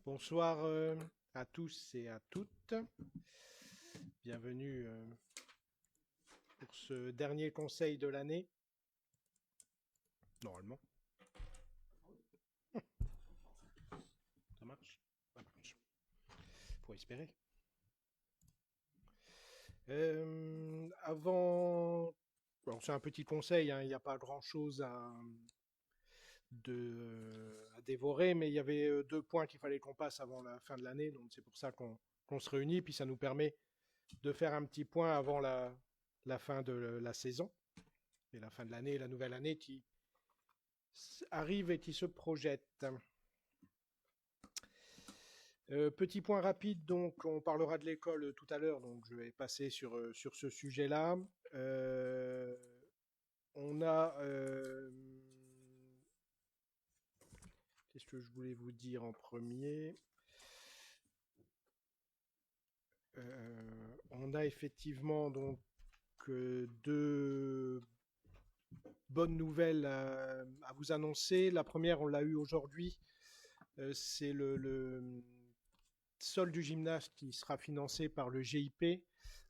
Bonsoir à tous et à toutes. Bienvenue pour ce dernier conseil de l'année. Normalement. Ça marche? Ça marche. Faut espérer. Avant. Bon, c'est un petit conseil, hein, il n'y a pas grand-chose à dévorer, mais il y avait deux points qu'il fallait qu'on passe avant la fin de l'année, donc c'est pour ça qu'on se réunit, puis ça nous permet de faire un petit point avant la fin de la saison, et la fin de l'année, la nouvelle année qui arrive et qui se projette. Petit point rapide, donc on parlera de l'école tout à l'heure, donc je vais passer sur ce sujet-là. Euh, on a... Qu'est-ce que je voulais vous dire en premier? On a effectivement donc deux bonnes nouvelles à vous annoncer. La première, on l'a eu aujourd'hui, c'est le sol du gymnase qui sera financé par le GIP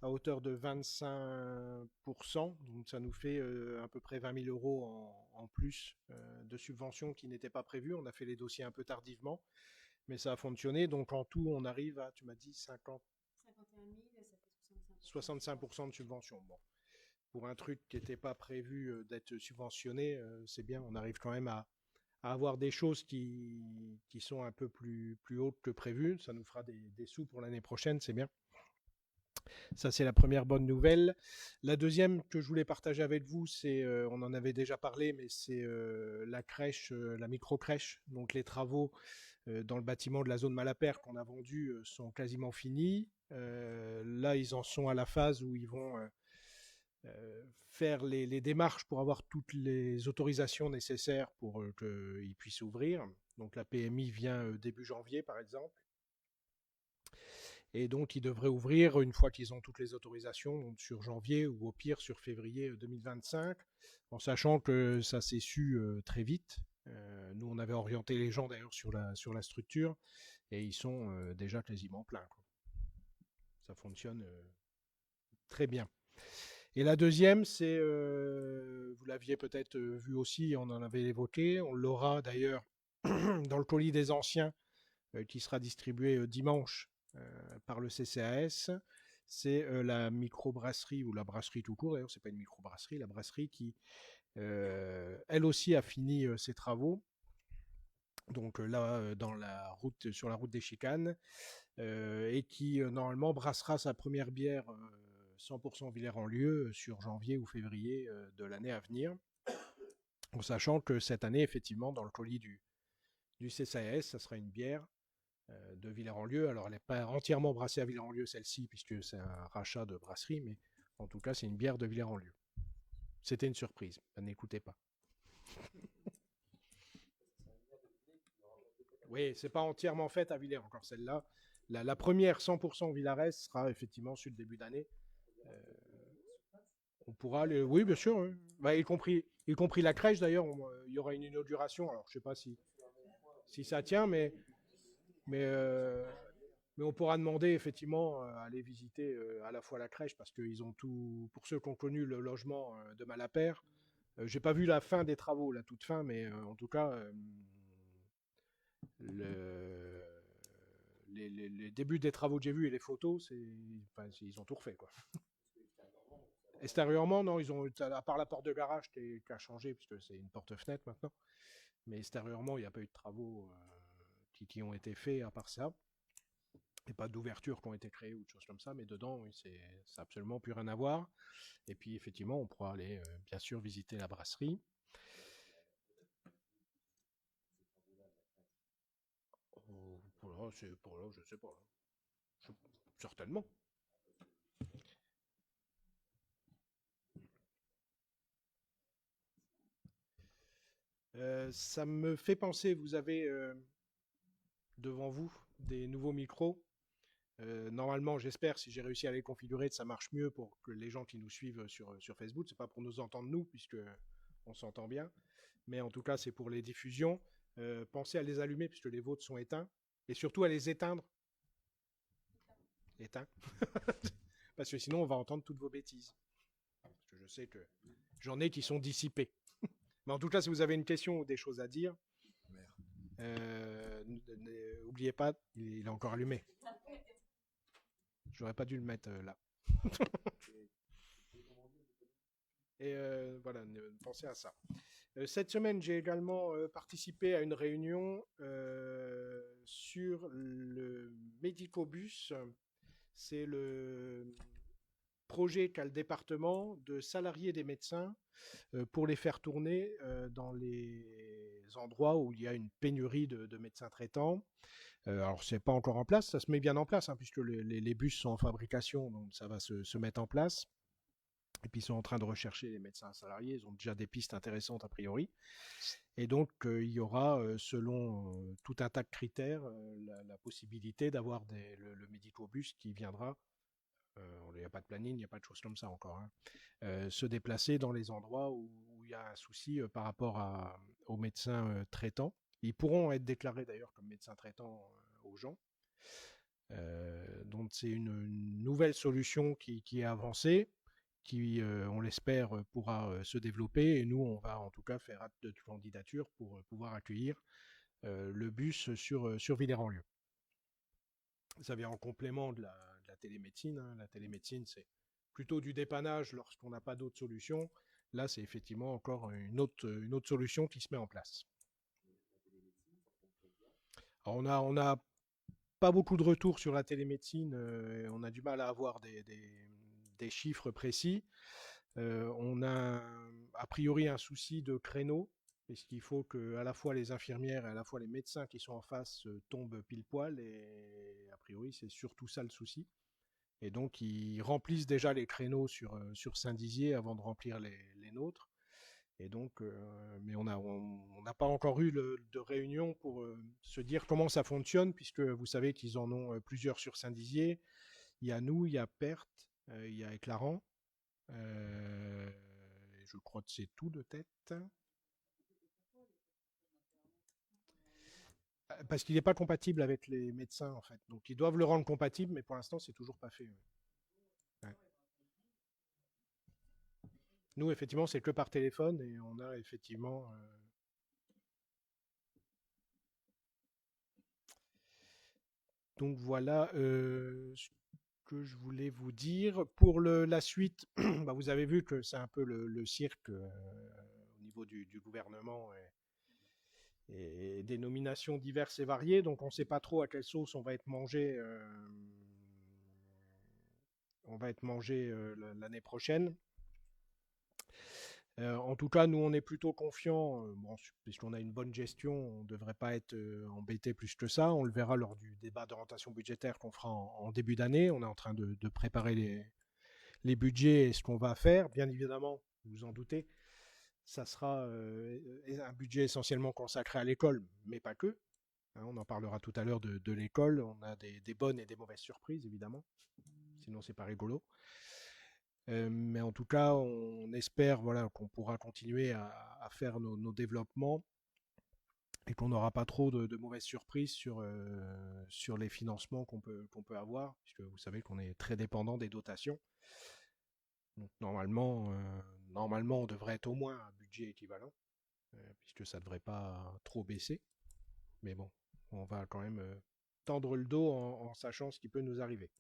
à hauteur de 25%. Donc ça nous fait à peu près 20 000 euros en plus de subventions qui n'étaient pas prévues. On a fait les dossiers un peu tardivement, mais ça a fonctionné. Donc en tout, on arrive à, tu m'as dit, 51 000, ça fait 65% de subvention. Bon, pour un truc qui n'était pas prévu d'être subventionné, c'est bien. On arrive quand même à avoir des choses qui sont un peu plus hautes que prévu. Ça nous fera des sous pour l'année prochaine, c'est bien. Ça, c'est la première bonne nouvelle. La deuxième que je voulais partager avec vous, c'est, on en avait déjà parlé, mais c'est la crèche, la micro-crèche. Donc les travaux dans le bâtiment de la zone Malapert qu'on a vendu sont quasiment finis. Là, ils en sont à la phase où ils vont faire les démarches pour avoir toutes les autorisations nécessaires pour qu'ils puissent ouvrir. Donc la PMI vient début janvier, par exemple. Et donc, ils devraient ouvrir une fois qu'ils ont toutes les autorisations, donc sur janvier ou au pire sur février 2025, en sachant que ça s'est su très vite. Nous, on avait orienté les gens d'ailleurs sur la structure et ils sont déjà quasiment pleins, quoi. Ça fonctionne très bien. Et la deuxième, c'est, vous l'aviez peut-être vu aussi, on en avait évoqué, on l'aura d'ailleurs dans le colis des anciens qui sera distribué dimanche par le CCAS. C'est la microbrasserie ou la brasserie tout court, d'ailleurs, c'est pas une microbrasserie, la brasserie qui, elle aussi, a fini ses travaux. Donc là, sur la route des Chicanes, et qui normalement brassera sa première bière 100% Villers-en-Lieu sur janvier ou février de l'année à venir. En sachant que cette année, effectivement, dans le colis du CCAS, ça sera une bière de Villers-en-Lieu. Alors, elle n'est pas entièrement brassée à Villers-en-Lieu, celle-ci, puisque c'est un rachat de brasserie, mais en tout cas, c'est une bière de Villers-en-Lieu. C'était une surprise, n'écoutez pas. Oui, c'est pas entièrement faite à Villers encore, celle-là. La première 100% Villares sera effectivement sur le début d'année. Euh, on pourra aller. Oui, bien sûr. Oui. Bah, y compris la crèche d'ailleurs. Il y aura une inauguration. Alors, je sais pas si ça tient, mais on pourra demander effectivement à aller visiter à la fois la crèche parce qu'ils ont tout. Pour ceux qui ont connu le logement de Malapert, j'ai pas vu la fin des travaux, la toute fin, mais en tout cas, le, les débuts des travaux que j'ai vus et les photos, enfin, ils ont tout refait, quoi. Extérieurement, non, ils ont, à part la porte de garage qui a changé, puisque c'est une porte-fenêtre maintenant, mais extérieurement, il n'y a pas eu de travaux qui ont été faits à part ça. Et pas d'ouverture qui ont été créées ou de choses comme ça, mais dedans, oui, ça n'a absolument plus rien à voir. Et puis, effectivement, on pourra aller, bien sûr, visiter la brasserie. Pour là, je sais pas. Je- certainement. Ça me fait penser, vous avez devant vous des nouveaux micros. Normalement, j'espère, si j'ai réussi à les configurer, que ça marche mieux pour que les gens qui nous suivent sur Facebook. C'est pas pour nous entendre nous, puisque on s'entend bien, mais en tout cas, c'est pour les diffusions. Pensez à les allumer puisque les vôtres sont éteints. Et surtout à les éteindre. Éteins. Parce que sinon, on va entendre toutes vos bêtises. Parce que je sais que j'en ai qui sont dissipés. Mais en tout cas, si vous avez une question ou des choses à dire, n'oubliez pas, il est encore allumé. J'aurais pas dû le mettre là. Et voilà, pensez à ça. Cette semaine, j'ai également participé à une réunion sur le Médicobus. C'est le projet qu'a le département de salarier des médecins pour les faire tourner dans les endroits où il y a une pénurie de médecins traitants. Alors, c'est pas encore en place, ça se met bien en place, hein, puisque les bus sont en fabrication, donc ça va se mettre en place. Et puis, ils sont en train de rechercher les médecins salariés, ils ont déjà des pistes intéressantes a priori. Et donc, il y aura, selon tout un tas de critères, la possibilité d'avoir le médicobus qui viendra. Il n'y a pas de planning, il n'y a pas de choses comme ça encore, hein. Se déplacer dans les endroits où il y a un souci par rapport aux médecins traitants. Ils pourront être déclarés d'ailleurs comme médecins traitants aux gens. Donc c'est une nouvelle solution qui est avancée, qui, on l'espère, pourra se développer. Et nous, on va en tout cas faire acte de candidature pour pouvoir accueillir le bus sur Villers-en-Lieu. Ça vient en complément de la télémédecine, hein. La télémédecine, c'est plutôt du dépannage lorsqu'on n'a pas d'autres solutions. Là, c'est effectivement encore une autre solution qui se met en place. Alors, on a pas beaucoup de retours sur la télémédecine. On a du mal à avoir des chiffres précis. On a a priori un souci de créneau, puisqu'il faut que à la fois les infirmières et à la fois les médecins qui sont en face tombent pile poil. Et a priori, c'est surtout ça le souci. Et donc, ils remplissent déjà les créneaux sur Saint-Dizier avant de remplir les nôtres. Et donc, mais on n'a pas encore eu de réunion pour se dire comment ça fonctionne, puisque vous savez qu'ils en ont plusieurs sur Saint-Dizier. Il y a nous, il y a Perthes, il y a Éclaron. Je crois que c'est tout de tête. Parce qu'il n'est pas compatible avec les médecins, en fait. Donc, ils doivent le rendre compatible, mais pour l'instant, c'est toujours pas fait. Ouais. Nous, effectivement, c'est que par téléphone et on a effectivement. Donc voilà ce que je voulais vous dire. Pour la suite, bah, vous avez vu que c'est un peu le cirque au niveau du gouvernement et des nominations diverses et variées. Donc on ne sait pas trop à quelle sauce on va être mangé. On va être mangé l'année prochaine. En tout cas, nous, on est plutôt confiants, bon, puisqu'on a une bonne gestion, on ne devrait pas être embêté plus que ça. On le verra lors du débat d'orientation budgétaire qu'on fera en début d'année. On est en train de préparer les budgets et ce qu'on va faire. Bien évidemment, vous vous en doutez, ça sera un budget essentiellement consacré à l'école, mais pas que. Hein, on en parlera tout à l'heure de l'école. On a des bonnes et des mauvaises surprises, évidemment. Sinon, c'est pas rigolo. Mais en tout cas, on espère voilà, qu'on pourra continuer à faire nos développements et qu'on n'aura pas trop de mauvaises surprises sur les financements qu'on peut avoir, puisque vous savez qu'on est très dépendant des dotations. Donc normalement, on devrait être au moins un budget équivalent, puisque ça ne devrait pas trop baisser. Mais bon, on va quand même tendre le dos en sachant ce qui peut nous arriver.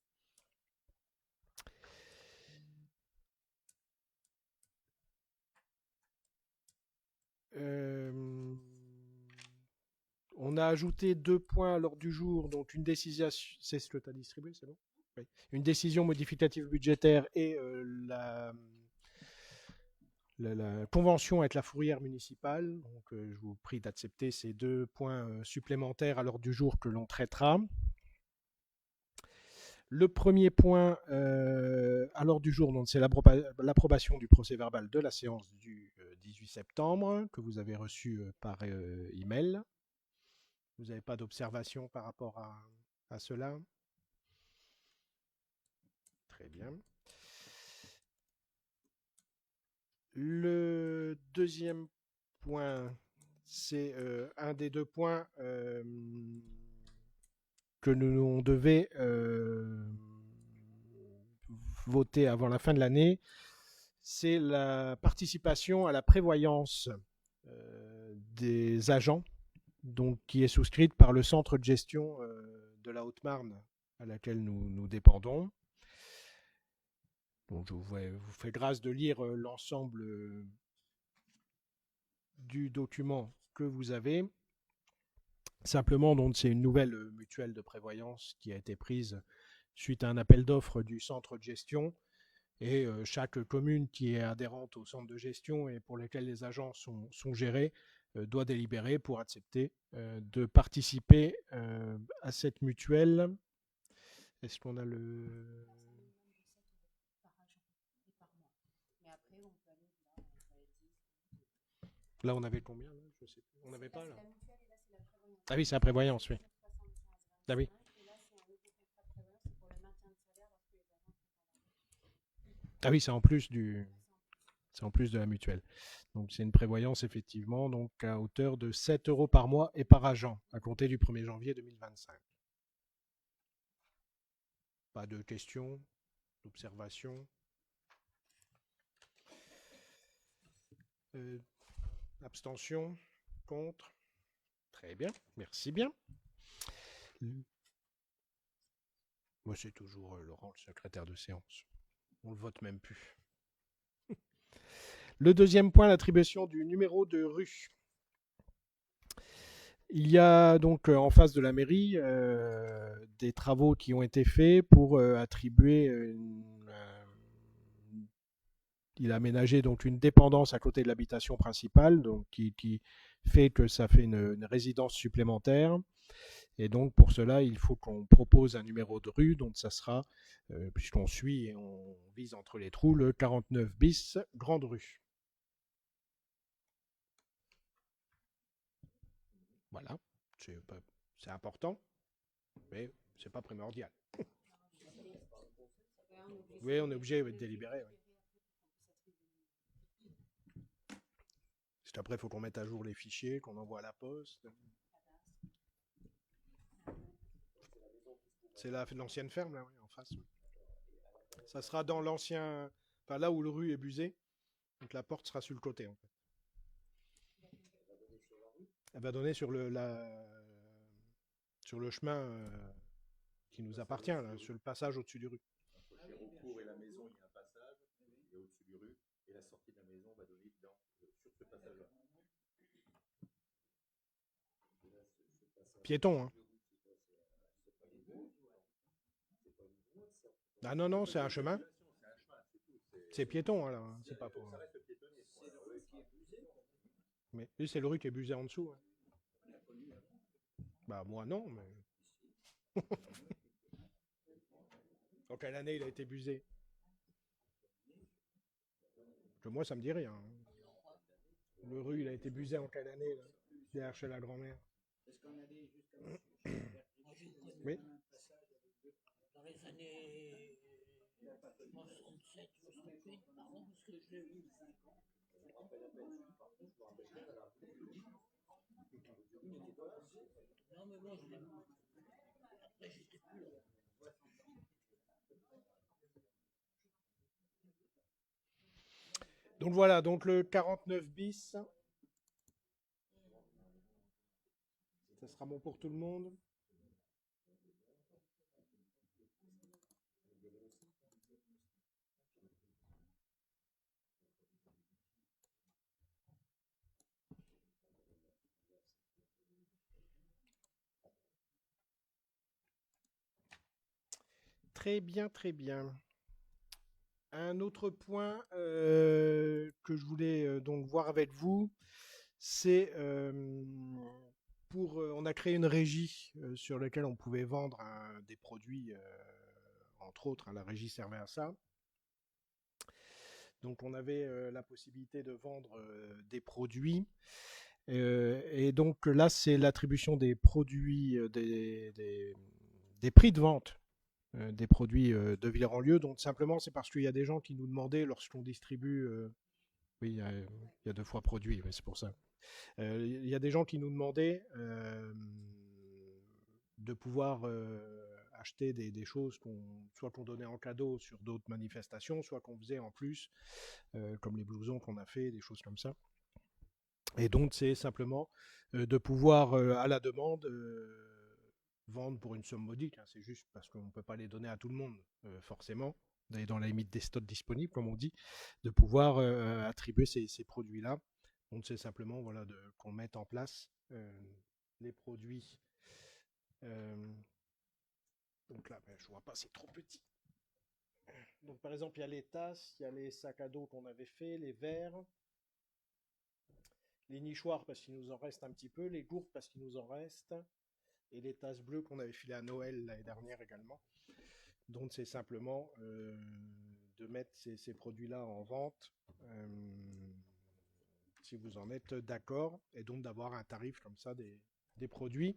On a ajouté 2 points à l'ordre du jour, donc une décision, c'est ce que tu as distribué, c'est bon? Oui. Une décision modificative budgétaire et la convention avec la fourrière municipale. Donc, je vous prie d'accepter ces 2 points supplémentaires à l'ordre du jour que l'on traitera. Le premier point à l'ordre du jour, c'est l'approbation du procès-verbal de la séance du 18 septembre que vous avez reçu par email. Vous n'avez pas d'observation par rapport à cela? Très bien. Le deuxième point, c'est un des 2 points que on devait voter avant la fin de l'année, c'est la participation à la prévoyance des agents, donc qui est souscrite par le centre de gestion de la Haute-Marne à laquelle nous dépendons. Donc je vous fais grâce de lire l'ensemble du document que vous avez. Simplement, donc, c'est une nouvelle mutuelle de prévoyance qui a été prise suite à un appel d'offres du centre de gestion. Et chaque commune qui est adhérente au centre de gestion et pour lesquelles les agents sont gérés doit délibérer pour accepter de participer à cette mutuelle. Est-ce qu'on a le... Là, on avait combien là je sais plus. On n'avait pas là. Ah oui, c'est la prévoyance, oui. Ah oui. Ah oui, c'est en plus c'est en plus de la mutuelle. Donc c'est une prévoyance effectivement donc à hauteur de 7 euros par mois et par agent à compter du 1er janvier 2025. Pas de questions, d'observations. Abstention, contre. Très bien, merci bien. Moi c'est toujours Laurent, le secrétaire de séance. On le vote même plus. Le deuxième point, l'attribution du numéro de rue. Il y a donc en face de la mairie des travaux qui ont été faits pour attribuer il a aménagé donc une dépendance à côté de l'habitation principale, donc qui fait que ça fait une résidence supplémentaire. Et donc pour cela, il faut qu'on propose un numéro de rue, donc ça sera, puisqu'on suit et on vise entre les trous, le 49 bis Grande Rue. Voilà, c'est important, mais c'est pas primordial. Oui, on est obligé de délibérer. Oui. Après, il faut qu'on mette à jour les fichiers, qu'on envoie à la poste. C'est l'ancienne ferme, là, oui, en face. Oui. Ça sera dans l'ancien... Enfin, là où le rue est busé. Donc la porte sera sur le côté, en fait. Elle va donner sur sur le chemin qui nous appartient, là, sur le passage au-dessus du rue. Entre Chéreaucourt et la maison, il y a un passage, il est au-dessus du rue, et la sortie de la maison va donner sur ce passage-là. Piéton, hein. Ah non, non, c'est un chemin. C'est piéton, alors. Hein. C'est pas pour... Mais lui, c'est le rue qui est busé en dessous. Hein. Bah, moi, non, mais... En quelle année il a été busé? Que moi, ça me dit rien. Le rue, il a été busé en quelle année, là? Derrière chez la grand-mère. Oui. Dans les années 67, 68, pardon, parce que je l'ai vu. Non, mais moi, je l'ai vu. Après, j'étais plus là. Donc voilà, donc le 49 bis. Ça sera bon pour tout le monde. Très bien, très bien. Un autre point que je voulais donc voir avec vous, c'est on a créé une régie sur laquelle on pouvait vendre des produits, entre autres, hein, la régie servait à ça. Donc on avait la possibilité de vendre des produits. Et donc là, c'est l'attribution des produits, des prix de vente des produits de Villers-en-Lieu. Donc simplement, c'est parce qu'il y a des gens qui nous demandaient lorsqu'on distribue... oui, il y a 2 fois produit, c'est pour ça. Il y a des gens qui nous demandaient de pouvoir acheter des choses soit qu'on donnait en cadeau sur d'autres manifestations, soit qu'on faisait en plus, comme les blousons qu'on a fait, des choses comme ça. Et donc, c'est simplement de pouvoir, à la demande, vendre pour une somme modique. Hein. C'est juste parce qu'on ne peut pas les donner à tout le monde, forcément, dans la limite des stocks disponibles, comme on dit, de pouvoir attribuer ces produits-là. Donc, c'est simplement voilà, qu'on mette en place les produits. Donc là, je ne vois pas, c'est trop petit. Donc, par exemple, il y a les tasses, il y a les sacs à dos qu'on avait fait, les verres, les nichoirs parce qu'il nous en reste un petit peu, les gourdes parce qu'il nous en reste, et les tasses bleues qu'on avait filées à Noël l'année dernière également. Donc c'est simplement de mettre ces produits-là en vente si vous en êtes d'accord, et donc d'avoir un tarif comme ça des produits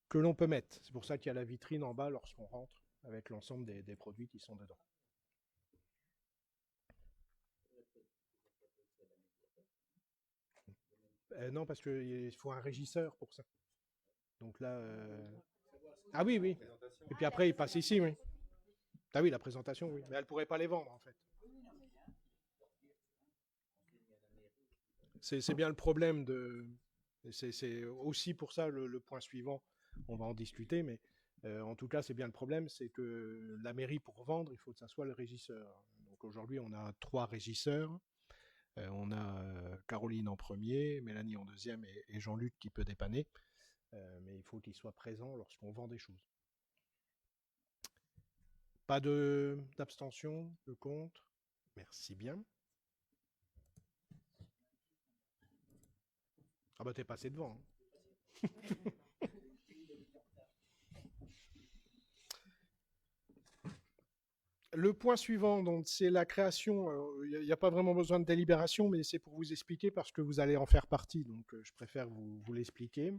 que l'on peut mettre. C'est pour ça qu'il y a la vitrine en bas lorsqu'on rentre avec l'ensemble des produits qui sont dedans. Non, parce qu'il faut un régisseur pour ça. Donc là... Ah oui, oui. Et puis après, il passe ici, oui. Ah oui, la présentation, oui. Mais elle ne pourrait pas les vendre, en fait. C'est bien le problème de... C'est aussi pour ça le point suivant. On va en discuter, mais en tout cas, c'est bien le problème, c'est que la mairie, pour vendre, il faut que ça soit le régisseur. Donc aujourd'hui, on a 3 régisseurs. On a Caroline en premier, Mélanie en deuxième et Jean-Luc qui peut dépanner. Mais il faut qu'il soit présent lorsqu'on vend des choses. Pas d'abstention, de contre. Merci bien. Ah bah t'es passé devant. Hein. Le point suivant, donc, c'est la création. Il n'y a pas vraiment besoin de délibération, mais c'est pour vous expliquer parce que vous allez en faire partie. Donc, je préfère vous l'expliquer.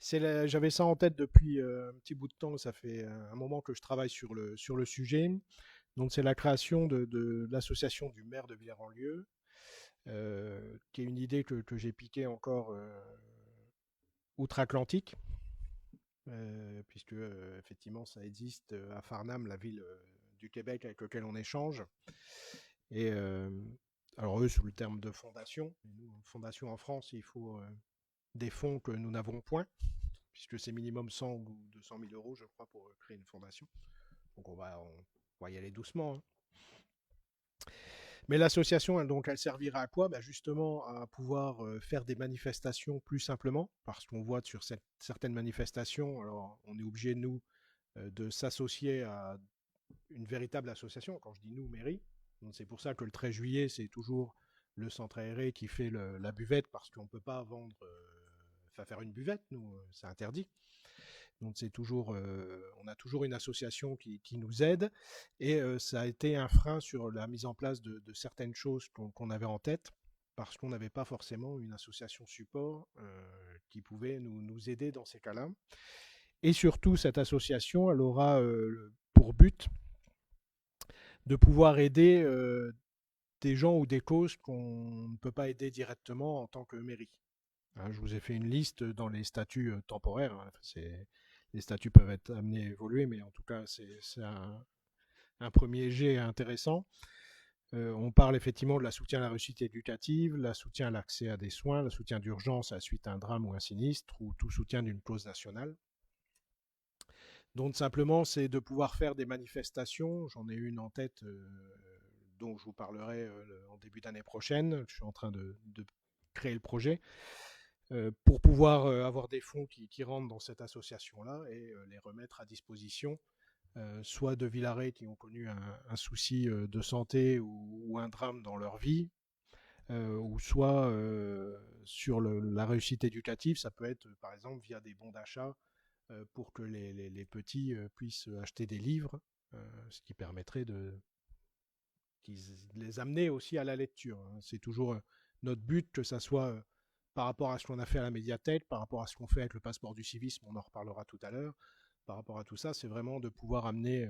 J'avais ça en tête depuis un petit bout de temps. Ça fait un moment que je travaille sur le sujet. Donc, c'est la création de l'association du maire de Villers-en-Lieu, qui est une idée que j'ai piquée encore outre-Atlantique. Puisque effectivement ça existe à Farnham, la ville du Québec avec laquelle on échange. Et alors eux sous le terme de fondation. Nous, fondation en France, il faut des fonds que nous n'avons point, puisque c'est minimum 100 ou 200 000 euros, je crois, pour créer une fondation. Donc on va y aller doucement. Hein. Mais l'association, donc, elle servira à quoi ? Justement, à pouvoir faire des manifestations plus simplement, parce qu'on voit sur certaines manifestations, alors on est obligé, nous, de s'associer à une véritable association. Quand je dis nous, mairie, donc c'est pour ça que le 13 juillet, c'est toujours le centre aéré qui fait la buvette, parce qu'on ne peut pas vendre, faire une buvette, nous, c'est interdit. Donc c'est toujours, on a toujours une association qui nous aide, et ça a été un frein sur la mise en place de certaines choses qu'on avait en tête, parce qu'on n'avait pas forcément une association support qui pouvait nous aider dans ces cas-là. Et surtout, cette association, elle aura pour but de pouvoir aider des gens ou des causes qu'on ne peut pas aider directement en tant que mairie. Hein, je vous ai fait une liste dans les statuts temporaires. Hein, les statuts peuvent être amenés à évoluer, mais en tout cas, c'est un premier jet intéressant. On parle effectivement de la soutien à la réussite éducative, la soutien à l'accès à des soins, le soutien d'urgence à la suite à un drame ou un sinistre, ou tout soutien d'une cause nationale. Donc simplement, c'est de pouvoir faire des manifestations. J'en ai une en tête dont je vous parlerai en début d'année prochaine. Je suis en train de créer le projet. Pour pouvoir avoir des fonds qui rentrent dans cette association-là et les remettre à disposition, soit de Villaret qui ont connu un souci de santé ou un drame dans leur vie, ou soit sur la réussite éducative. Ça peut être par exemple via des bons d'achat pour que les petits puissent acheter des livres, ce qui permettrait de les amener aussi à la lecture. Hein. C'est toujours notre but, que ça soit par rapport à ce qu'on a fait à la médiathèque, par rapport à ce qu'on fait avec le passeport du civisme, on en reparlera tout à l'heure, par rapport à tout ça, c'est vraiment de pouvoir amener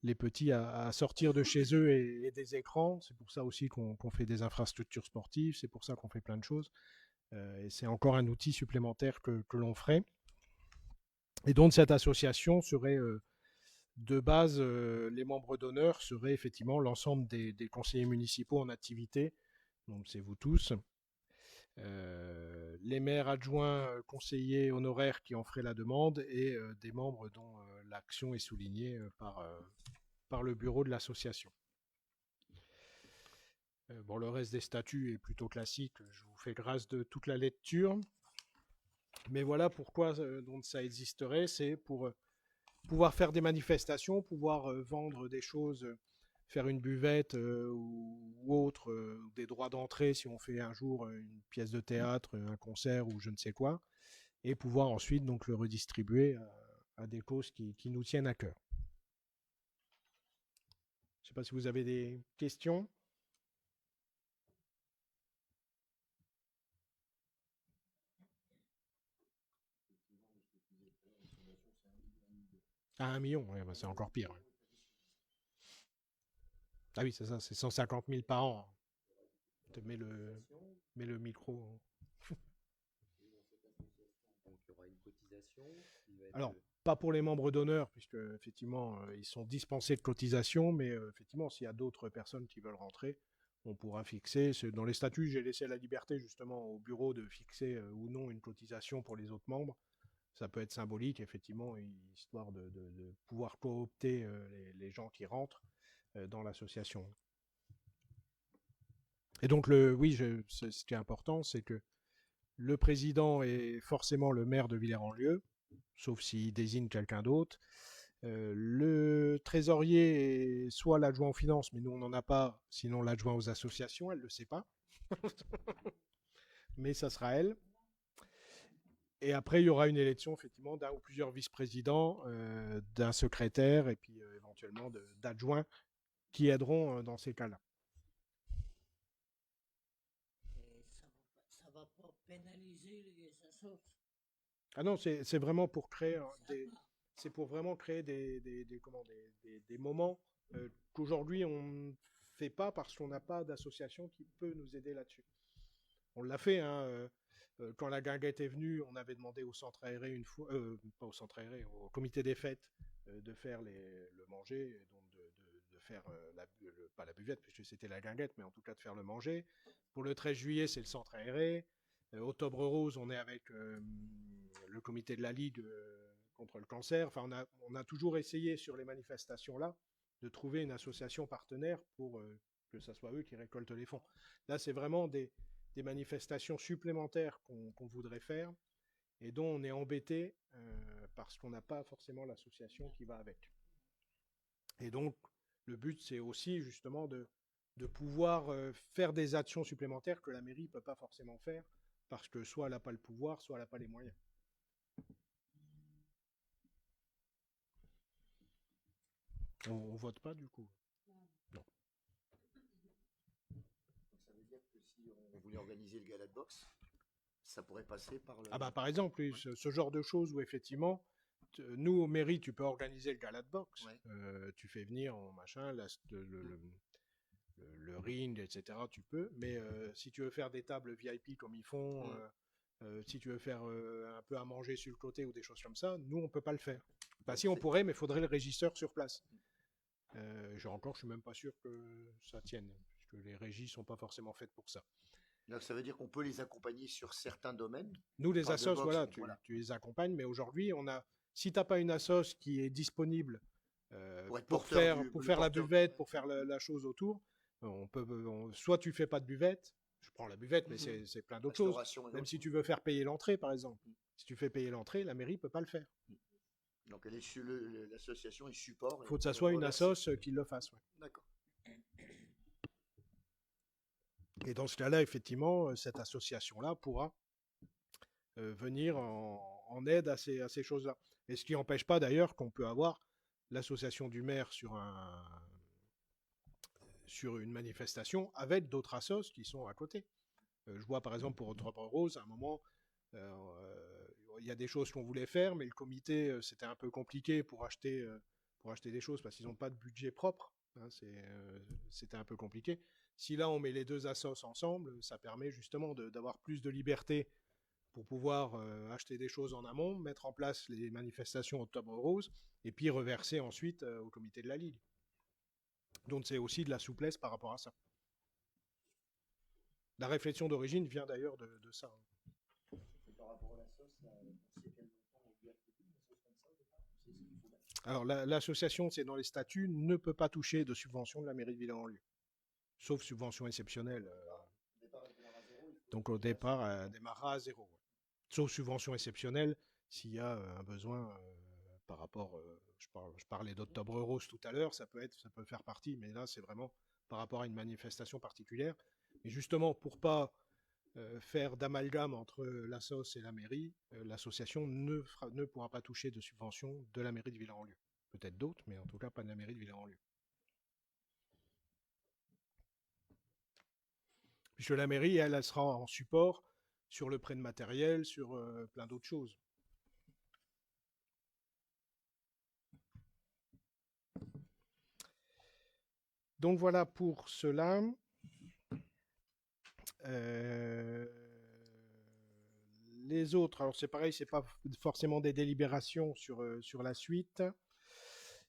les petits à sortir de chez eux et des écrans. C'est pour ça aussi qu'on fait des infrastructures sportives, c'est pour ça qu'on fait plein de choses. Et c'est encore un outil supplémentaire que l'on ferait. Et donc cette association serait de base, les membres d'honneur seraient effectivement l'ensemble des conseillers municipaux en activité, donc c'est vous tous, les maires adjoints, conseillers honoraires qui en feraient la demande et des membres dont l'action est soulignée par le bureau de l'association. Bon, le reste des statuts est plutôt classique, je vous fais grâce de toute la lecture. Mais voilà pourquoi donc ça existerait, c'est pour pouvoir faire des manifestations, pouvoir vendre des choses, faire une buvette ou autre, des droits d'entrée si on fait un jour une pièce de théâtre, un concert ou je ne sais quoi, et pouvoir ensuite donc le redistribuer à des causes qui nous tiennent à cœur. Je ne sais pas si vous avez des questions. À 1 million, ouais, bah c'est encore pire. Ouais. Ah oui, c'est ça, c'est 150 000 par an. Te mets le micro. Donc il y aura une cotisation qui va être... Alors, pas pour les membres d'honneur, puisque effectivement, ils sont dispensés de cotisation, mais effectivement, s'il y a d'autres personnes qui veulent rentrer, on pourra fixer. Dans les statuts, j'ai laissé la liberté justement au bureau de fixer ou non une cotisation pour les autres membres. Ça peut être symbolique, effectivement, histoire de pouvoir coopter les gens qui rentrent dans l'association. Et donc, oui, ce qui est important, c'est que le président est forcément le maire de Villers-en-Lieu, sauf s'il désigne quelqu'un d'autre. Le trésorier est soit l'adjoint aux finances, mais nous on n'en a pas, sinon l'adjoint aux associations, elle ne le sait pas. Mais ça sera elle. Et après, il y aura une élection effectivement d'un ou plusieurs vice-présidents, d'un secrétaire et puis éventuellement d'adjoints qui aideront dans ces cas-là. Et ça va pas pénaliser les assos. Ah non, c'est vraiment pour créer Ça va. c'est pour vraiment créer des moments qu'aujourd'hui on ne fait pas parce qu'on n'a pas d'association qui peut nous aider là-dessus. On l'a fait, hein, quand la guinguette est venue, on avait demandé au centre aéré une fois, pas au centre aéré, au comité des fêtes de faire le manger, et donc de faire pas la buvette puisque c'était la guinguette, mais en tout cas de faire le manger. Pour le 13 juillet, c'est le centre aéré. Octobre Rose, on est avec le comité de la Ligue contre le cancer. Enfin, on a toujours essayé sur les manifestations là de trouver une association partenaire pour que ce soit eux qui récoltent les fonds. Là, c'est vraiment des manifestations supplémentaires qu'on voudrait faire et dont on est embêté parce qu'on n'a pas forcément l'association qui va avec. Et donc, le but, c'est aussi justement de pouvoir faire des actions supplémentaires que la mairie ne peut pas forcément faire parce que soit elle n'a pas le pouvoir, soit elle n'a pas les moyens. On vote pas du coup. Non. Ça veut dire que si on voulait organiser le gala de boxe, ça pourrait passer par le... Ah bah par exemple, oui, ce genre de choses où effectivement, nous au mairie, tu peux organiser le gala de boxe. Ouais. Tu fais venir en machin, le ring, etc. Tu peux, mais si tu veux faire des tables VIP comme ils font, si tu veux faire un peu à manger sur le côté ou des choses comme ça, nous on peut pas le faire. Bah si on pourrait, mais il faudrait le régisseur sur place. Je suis même pas sûr que ça tienne, puisque les régies sont pas forcément faites pour ça. Donc, ça veut dire qu'on peut les accompagner sur certains domaines. Nous, les Parle de assos, boxe, voilà, donc voilà. tu les accompagnes, mais aujourd'hui, si tu n'as pas une assos qui est disponible pour faire la buvette, pour faire la chose autour, soit tu fais pas de buvette, je prends la buvette, mais c'est plein d'autres choses. Même si tu veux faire payer l'entrée, par exemple. Si tu fais payer l'entrée, la mairie peut pas le faire. Donc l'association est support. Il faut que ça soit une assos qui le fasse. Ouais. D'accord. Et dans ce cas-là, effectivement, cette association-là pourra venir en aide à ces choses-là. Et ce qui n'empêche pas d'ailleurs qu'on peut avoir l'association du maire sur une manifestation avec d'autres assos qui sont à côté. Je vois par exemple pour Octobre Rose, à un moment, il y a des choses qu'on voulait faire, mais le comité, c'était un peu compliqué pour acheter des choses parce qu'ils n'ont pas de budget propre. Hein, c'était un peu compliqué. Si là on met les deux assos ensemble, ça permet justement d'avoir plus de liberté pour pouvoir acheter des choses en amont, mettre en place les manifestations Octobre Rose, et puis reverser ensuite au comité de la Ligue. Donc c'est aussi de la souplesse par rapport à ça. La réflexion d'origine vient d'ailleurs de ça. Et par rapport à la sauce, là, on sait quel montant on doit attribuer une sauce comme ça au départ? C'est ce qu'il faut mettre. Alors l'association, c'est dans les statuts, ne peut pas toucher de subvention de la mairie de Villers-en-Lieu. Sauf subvention exceptionnelle. Au départ, elle démarre à zéro. Il faut Donc au départ, elle démarrera à zéro. Ouais. Sauf subvention exceptionnelle, s'il y a un besoin par rapport, je parlais d'Octobre Rose tout à l'heure, ça peut faire partie, mais là c'est vraiment par rapport à une manifestation particulière. Et justement, pour pas faire d'amalgame entre la SOS et la mairie, l'association ne pourra pas toucher de subvention de la mairie de Villers-en-Lieu. Peut-être d'autres, mais en tout cas pas de la mairie de Villers-en-Lieu. Puisque la mairie, elle sera en support sur le prêt de matériel, sur plein d'autres choses. Donc voilà pour cela. Les autres, alors c'est pareil, c'est pas forcément des délibérations sur la suite.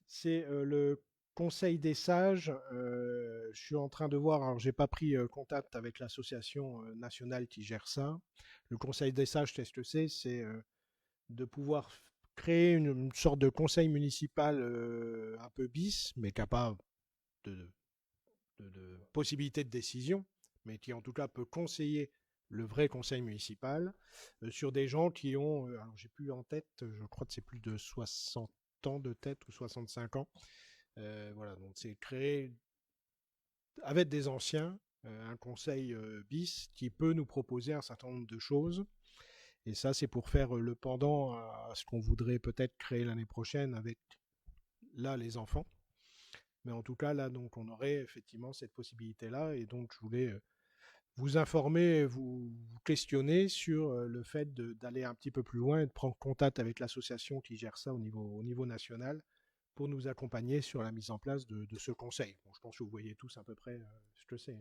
C'est le Conseil des sages. Je suis en train de voir, alors j'ai pas pris contact avec l'association nationale qui gère ça. Le Conseil des sages, qu'est-ce que c'est de pouvoir créer une sorte de conseil municipal un peu bis, mais capable de possibilité de décision, mais qui en tout cas peut conseiller le vrai conseil municipal sur des gens qui ont, alors j'ai plus en tête, je crois que c'est plus de 60 ans de tête ou 65 ans. Voilà, donc c'est créer avec des anciens un conseil bis qui peut nous proposer un certain nombre de choses. Et ça, c'est pour faire le pendant à ce qu'on voudrait peut-être créer l'année prochaine avec là les enfants. Mais en tout cas, là, donc, on aurait effectivement cette possibilité-là. Et donc, je voulais vous informer, vous questionner sur le fait d'aller un petit peu plus loin et de prendre contact avec l'association qui gère ça au niveau national pour nous accompagner sur la mise en place de ce conseil. Bon, je pense que vous voyez tous à peu près ce que c'est.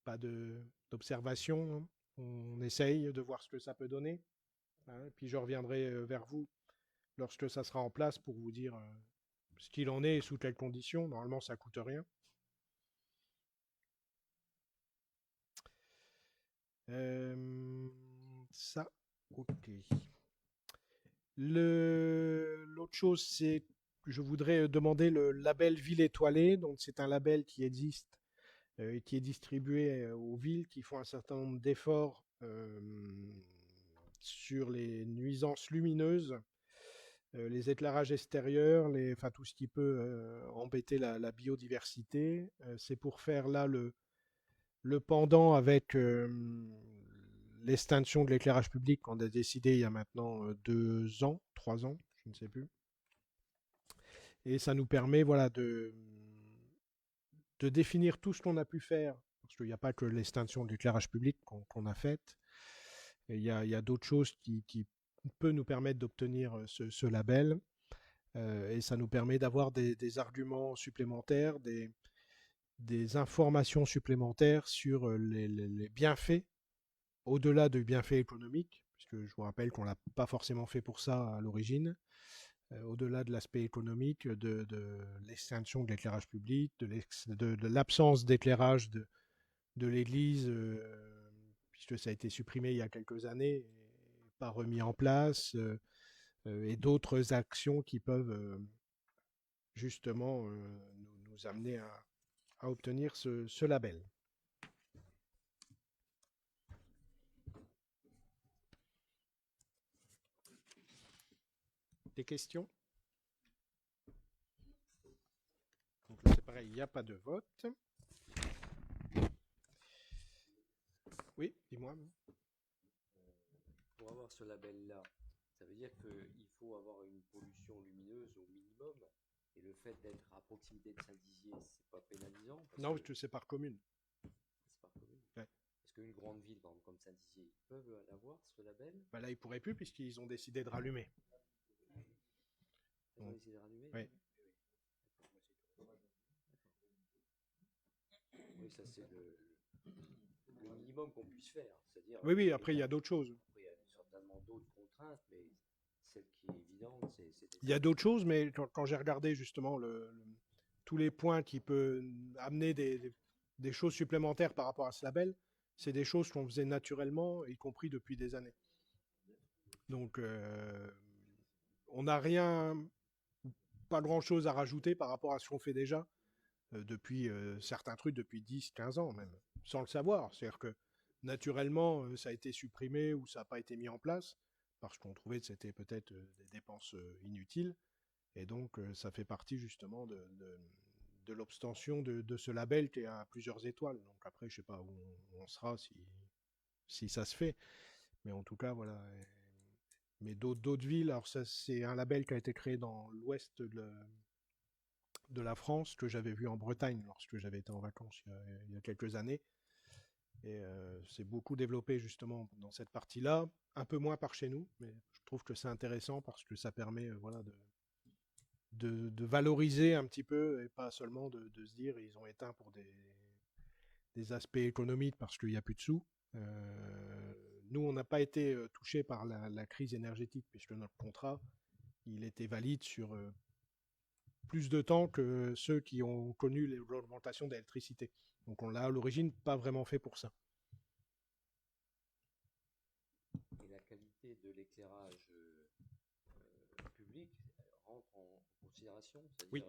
Pas d'observation. Hein. On essaye de voir ce que ça peut donner. Hein, puis je reviendrai vers vous lorsque ça sera en place pour vous dire ce qu'il en est et sous quelles conditions. Normalement, ça ne coûte rien. Ça, ok. L'autre chose, c'est que je voudrais demander le label Ville étoilée. Donc, c'est un label qui existe et qui est distribué aux villes qui font un certain nombre d'efforts sur les nuisances lumineuses, les éclairages extérieurs, enfin, tout ce qui peut embêter la biodiversité. C'est pour faire là le pendant avec l'extinction de l'éclairage public qu'on a décidé il y a maintenant 2 ans, 3 ans, je ne sais plus. Et ça nous permet voilà, de définir tout ce qu'on a pu faire, parce qu'il n'y a pas que l'extinction de l'éclairage public qu'on a faite. Il y a d'autres choses qui peuvent nous permettre d'obtenir ce label. Et ça nous permet d'avoir des arguments supplémentaires, des informations supplémentaires sur les bienfaits, au-delà du bienfait économique, puisque je vous rappelle qu'on ne l'a pas forcément fait pour ça à l'origine, au-delà de l'aspect économique, de l'extinction de l'éclairage public, de l'absence d'éclairage de l'église, puisque ça a été supprimé il y a quelques années, et pas remis en place, et d'autres actions qui peuvent justement nous amener à obtenir ce label. Des questions? Donc c'est pareil, il n'y a pas de vote. Oui, dis-moi. Pour avoir ce label-là, ça veut dire qu'il faut avoir une pollution lumineuse au minimum. Et le fait d'être à proximité de Saint-Dizier, c'est pas pénalisant? Non, parce que c'est par commune. C'est par commune. Ouais. Est-ce qu'une grande ville, par exemple, comme Saint-Dizier, ils peuvent l'avoir, ce label? Bah là, ils ne pourraient plus puisqu'ils ont décidé de rallumer. Ils ont décidé de rallumer? Oui. mais ça c'est le minimum qu'on puisse faire. C'est-à-dire, Oui, oui, après, il y a d'autres choses. Après, il y a certainement d'autres contraintes, mais celle qui est évidente, c'est Il y a d'autres choses, mais quand j'ai regardé justement tous les points qui peuvent amener des choses supplémentaires par rapport à ce label, c'est des choses qu'on faisait naturellement, y compris depuis des années. Donc, on n'a pas grand-chose à rajouter par rapport à ce qu'on fait déjà depuis certains trucs depuis 10-15 ans même, sans le savoir. C'est-à-dire que naturellement, ça a été supprimé ou ça n'a pas été mis en place parce qu'on trouvait que c'était peut-être des dépenses inutiles. Et donc, ça fait partie justement de l'obtention de ce label qui est à plusieurs étoiles. Donc après, je ne sais pas où on sera si ça se fait. Mais en tout cas, voilà. Mais d'autres villes, alors ça, c'est un label qui a été créé dans l'ouest de la France, que j'avais vu en Bretagne lorsque j'avais été en vacances il y a quelques années. Et c'est beaucoup développé justement dans cette partie-là, un peu moins par chez nous, mais je trouve que c'est intéressant parce que ça permet voilà, de valoriser un petit peu et pas seulement de se dire ils ont éteint pour des aspects économiques parce qu'il n'y a plus de sous. Nous, on n'a pas été touchés par la crise énergétique puisque notre contrat, il était valide sur plus de temps que ceux qui ont connu l'augmentation d'électricité. Donc on l'a à l'origine pas vraiment fait pour ça. Et la qualité de l'éclairage public rentre en considération, c'est-à-dire Oui.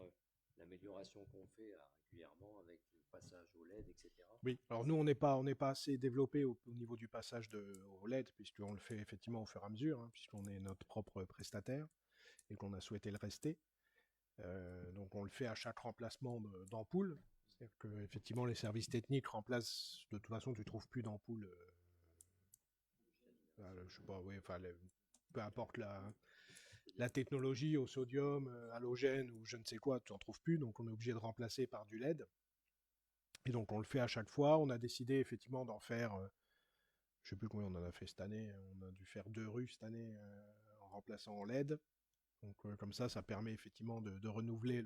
L'amélioration qu'on fait régulièrement avec le passage au LED, etc. Oui, alors nous, on n'est pas assez développé au niveau du passage au LED, puisqu'on le fait effectivement au fur et à mesure, hein, puisqu'on est notre propre prestataire et qu'on a souhaité le rester. Donc on le fait à chaque remplacement d'ampoule. C'est-à-dire qu'effectivement, les services techniques remplacent, de toute façon, tu ne trouves plus d'ampoule. Je sais pas, oui, enfin, peu importe la technologie au sodium, halogène ou je ne sais quoi, tu n'en trouves plus, donc on est obligé de remplacer par du LED. Et donc on le fait à chaque fois. On a décidé effectivement d'en faire, je ne sais plus combien on en a fait cette année, on a dû faire 2 rues cette année en remplaçant en LED. Donc comme ça permet effectivement de renouveler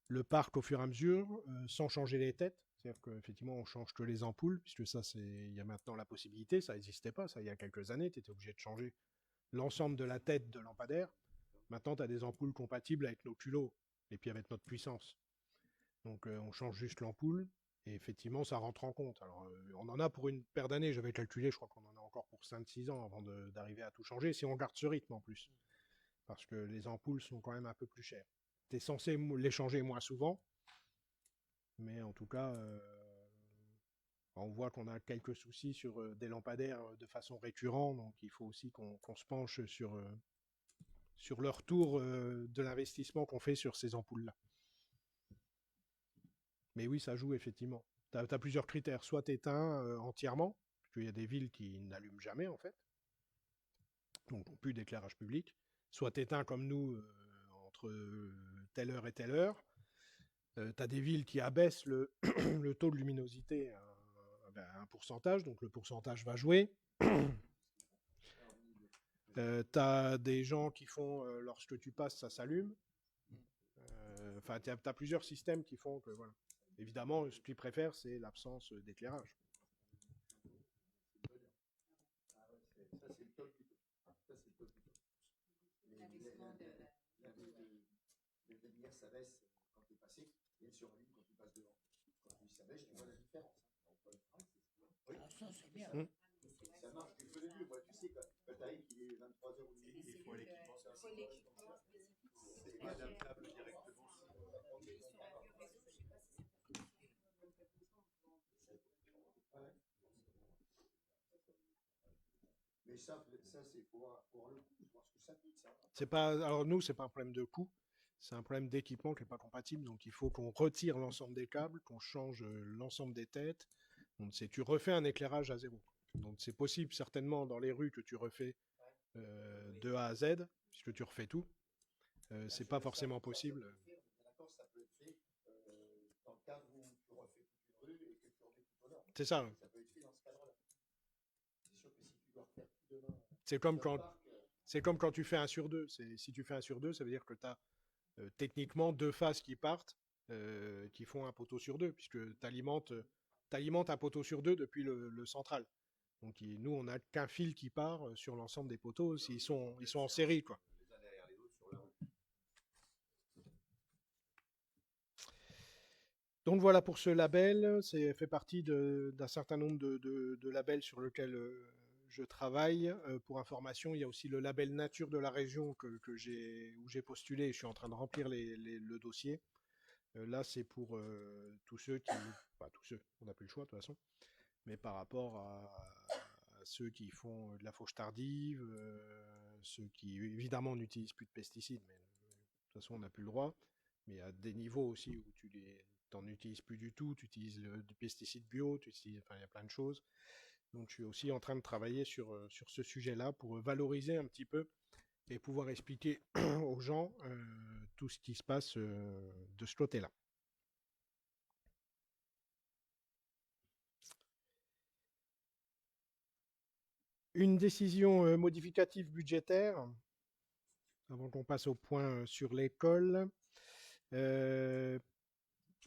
le parc au fur et à mesure, sans changer les têtes. C'est-à-dire qu'effectivement on change que les ampoules, puisque ça il y a maintenant la possibilité, ça n'existait pas, ça il y a quelques années, tu étais obligé de changer l'ensemble de la tête de lampadaire. Maintenant, tu as des ampoules compatibles avec nos culots et puis avec notre puissance. Donc, on change juste l'ampoule et effectivement, ça rentre en compte. Alors, on en a pour une paire d'années, j'avais calculé, je crois qu'on en a encore pour 5-6 ans avant d'arriver à tout changer, si on garde ce rythme en plus. Parce que les ampoules sont quand même un peu plus chères. Tu es censé les changer moins souvent, mais en tout cas, on voit qu'on a quelques soucis sur des lampadaires de façon récurrente, donc il faut aussi qu'on se penche sur le retour de l'investissement qu'on fait sur ces ampoules-là. Mais oui, ça joue effectivement. Tu as plusieurs critères. Soit tu éteins entièrement, parce qu'il y a des villes qui n'allument jamais en fait, donc n'ont plus d'éclairage public. Soit tu éteins comme nous entre telle heure et telle heure. Tu as des villes qui abaissent le taux de luminosité à un pourcentage, donc le pourcentage va jouer. Tu as des gens qui font, lorsque tu passes, ça s'allume. Enfin, tu as plusieurs systèmes qui font que, voilà. Évidemment, ce qu'ils préfèrent, c'est l'absence d'éclairage. Ça, c'est le top du top. Ça, c'est le top du top. Les lumières, ça baisse quand tu es passé, et elles surallument quand tu passes devant. Quand tu ça baisse, tu vois la différence. Oui. Ah, ça, c'est bien. Ça marche du feu de Dieu. Moi, tu sais, quand tu arrives, il est 23h ou minuit, il faut l'équipement. C'est adaptable directement. Mais ça c'est pour le coup, voir ce que ça coûte, ça. C'est pas, alors nous, c'est pas un problème de coût, c'est un problème d'équipement qui n'est pas compatible. Donc il faut qu'on retire l'ensemble des câbles, qu'on change l'ensemble des têtes. Donc tu refais un éclairage à zéro. Donc c'est possible certainement dans les rues que tu refais de A à Z, puisque tu refais tout. C'est pas forcément possible. D'accord, ça peut être fait dans le cadre où tu refais toute une rue et que tu remets tout au nord. C'est ça. Ça peut être fait dans ce cadre-là. C'est sûr que si tu dois refaire tout demain. C'est comme quand tu fais 1 sur 2. Si tu fais 1 sur 2, ça veut dire que tu as techniquement 2 phases qui partent qui font un poteau sur deux, puisque tu alimentes un poteau sur deux depuis le central. Donc nous, on n'a qu'un fil qui part sur l'ensemble des poteaux, ils sont en série, quoi. Les uns derrière les autres sur la rue. Donc voilà pour ce label, c'est fait partie d'un certain nombre de labels sur lesquels je travaille. Pour information, il y a aussi le label nature de la région où j'ai postulé et je suis en train de remplir le dossier. Là, c'est pour tous ceux qui... Pas tous ceux, on n'a plus le choix de toute façon. Mais par rapport à ceux qui font de la fauche tardive, ceux qui évidemment n'utilisent plus de pesticides, mais de toute façon on n'a plus le droit. Mais il y a des niveaux aussi où tu n'en utilises plus du tout, tu utilises du pesticide bio, enfin il y a plein de choses. Donc je suis aussi en train de travailler sur ce sujet-là pour valoriser un petit peu et pouvoir expliquer aux gens tout ce qui se passe de ce côté-là. Une décision modificative budgétaire, avant qu'on passe au point sur l'école,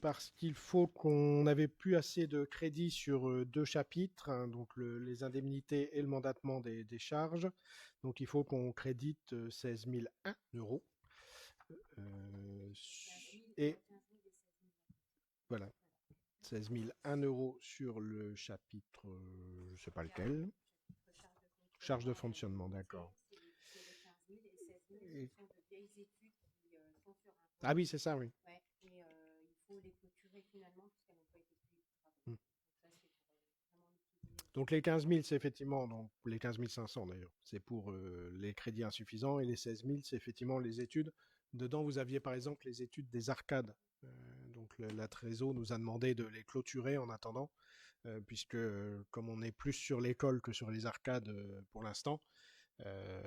parce qu'il faut qu'on n'avait plus assez de crédit sur deux chapitres, hein, donc les indemnités et le mandatement des charges. Donc il faut qu'on crédite 16 001 €. Et voilà, 16 001 € sur le chapitre, je ne sais pas lequel. Charge de fonctionnement, d'accord. Ah oui, c'est ça, oui. Ouais, et il faut les clôturer finalement puisqu'elles n'ont pas été payées. Hmm. Donc ça, c'est pour vraiment liquider. Donc les 15 000, c'est effectivement, donc les 15 500 d'ailleurs, c'est pour les crédits insuffisants, et les 16 000, c'est effectivement les études. Dedans, vous aviez par exemple les études des arcades. Donc la Trésor nous a demandé de les clôturer en attendant, puisque comme on est plus sur l'école que sur les arcades pour l'instant,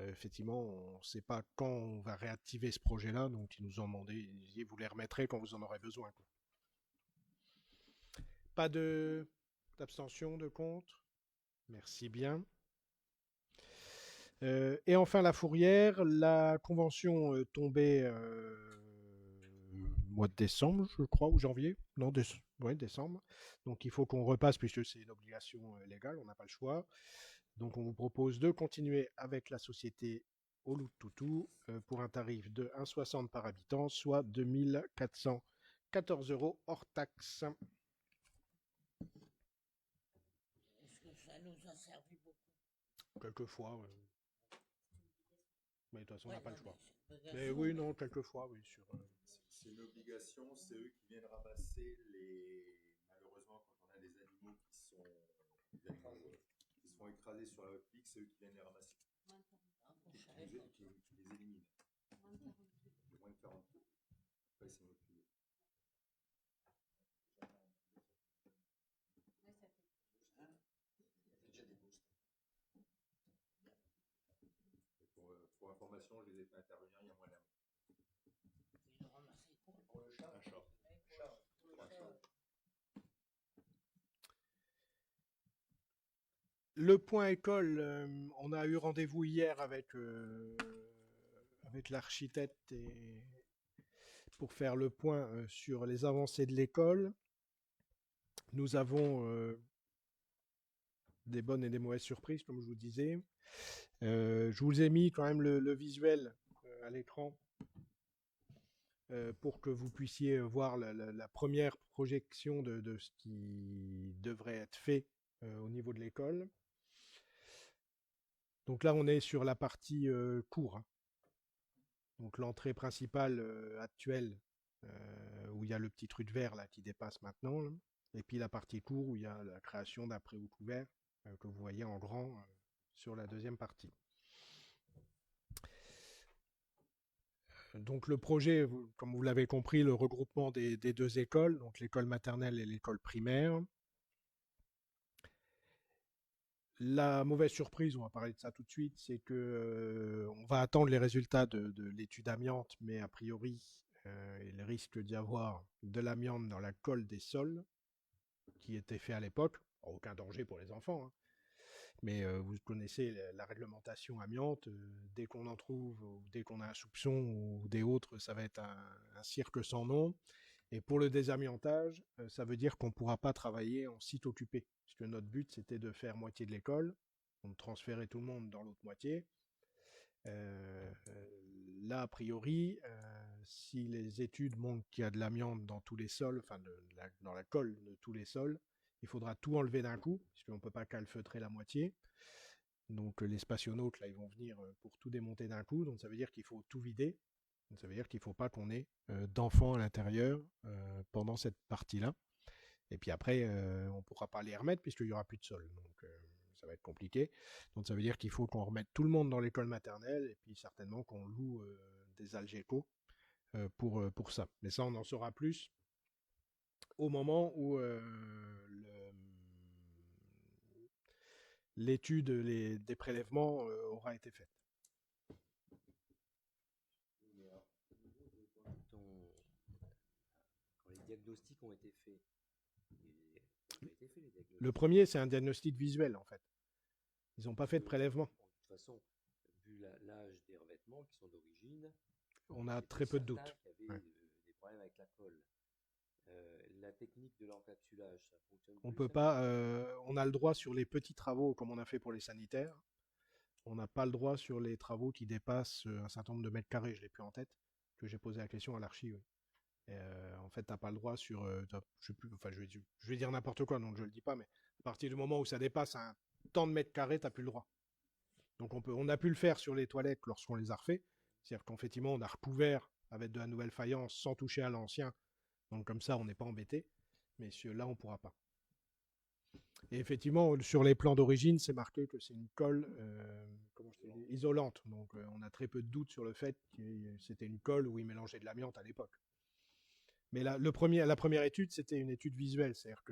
effectivement, on ne sait pas quand on va réactiver ce projet-là, donc ils nous ont demandé, ils disaient, vous les remettrez quand vous en aurez besoin, quoi. Pas d'abstention, de contre? Merci bien. Et enfin, la Fourrière, la convention tombée mois de décembre, je crois, ou janvier. Non, ouais, décembre. Donc il faut qu'on repasse, puisque c'est une obligation légale, on n'a pas le choix. Donc on vous propose de continuer avec la société au Loup de Toutou pour un tarif de 1,60 par habitant, soit 2 414 € hors taxe. Est-ce que ça nous a servi beaucoup? Quelquefois, mais de toute façon, on n'a pas le choix. Mais Mais oui, non, quelquefois, oui. C'est une obligation, c'est eux qui viennent ramasser les. Malheureusement, quand on a des animaux qui se font écraser sur la voie publique, c'est eux qui viennent les ramasser. Qui les éliminent. De moins de 40 kg. Après, c'est notre public. Pour information, je les ai fait intervenir il y a moins d'un mois. Ils ont ramassé quoi? Pour le chat. Un chat. Le point école, on a eu rendez-vous hier avec l'architecte pour faire le point sur les avancées de l'école. Nous avons des bonnes et des mauvaises surprises, comme je vous disais. Je vous ai mis quand même le visuel à l'écran pour que vous puissiez voir la première projection de ce qui devrait être fait au niveau de l'école. Donc là, on est sur la partie cours. Hein. Donc l'entrée principale actuelle, où il y a le petit truc vert là qui dépasse maintenant. Là. Et puis la partie cours où il y a la création d'un préau couvert que vous voyez en grand sur la deuxième partie. Donc le projet, comme vous l'avez compris, le regroupement des deux écoles, donc l'école maternelle et l'école primaire. La mauvaise surprise, on va parler de ça tout de suite, c'est que on va attendre les résultats de l'étude amiante, mais a priori, il risque d'y avoir de l'amiante dans la colle des sols, qui était fait à l'époque. Aucun danger pour les enfants, hein. Mais vous connaissez la réglementation amiante, dès qu'on en trouve, ou dès qu'on a un soupçon, ou des autres, ça va être un cirque sans nom. Et pour le désamiantage, ça veut dire qu'on ne pourra pas travailler en site occupé. Parce que notre but, c'était de faire moitié de l'école, donc transférer tout le monde dans l'autre moitié. Là, a priori, si les études montrent qu'il y a de l'amiante dans tous les sols, enfin dans la colle de tous les sols, il faudra tout enlever d'un coup, puisqu'on ne peut pas calfeutrer la moitié. Donc les spationautes, là, ils vont venir pour tout démonter d'un coup, donc ça veut dire qu'il faut tout vider. Donc, ça veut dire qu'il ne faut pas qu'on ait d'enfants à l'intérieur pendant cette partie-là. Et puis après, on ne pourra pas les remettre puisqu'il n'y aura plus de sol. Donc ça va être compliqué. Donc ça veut dire qu'il faut qu'on remette tout le monde dans l'école maternelle et puis certainement qu'on loue des algécos pour ça. Mais ça, on en saura plus au moment où l'étude des prélèvements aura été faite. Quand les diagnostics ont été faits, le premier, c'est un diagnostic visuel en fait. Ils n'ont pas fait de prélèvement. De toute façon, vu l'âge des revêtements qui sont d'origine, on a très peu de doutes. Il y avait des problèmes avec la colle. La technique de l'encapsulage, ça fonctionne. On peut pas. On a le droit sur les petits travaux comme on a fait pour les sanitaires. On n'a pas le droit sur les travaux qui dépassent un certain nombre de mètres carrés. Je l'ai plus en tête. Que j'ai posé la question à l'archi. Oui. En fait, t'as pas le droit sur. Je sais plus. Enfin, je vais dire n'importe quoi, donc je le dis pas. Mais à partir du moment où ça dépasse un tant de mètres carrés, t'as plus le droit. Donc on a pu le faire sur les toilettes lorsqu'on les a refait. C'est-à-dire qu'effectivement, on a recouvert avec de la nouvelle faïence sans toucher à l'ancien. Donc comme ça, on n'est pas embêté. Mais là, on ne pourra pas. Et effectivement, sur les plans d'origine, c'est marqué que c'est une colle isolante. Donc on a très peu de doutes sur le fait que c'était une colle où ils mélangeaient de l'amiante à l'époque. Mais la première étude, c'était une étude visuelle. C'est-à-dire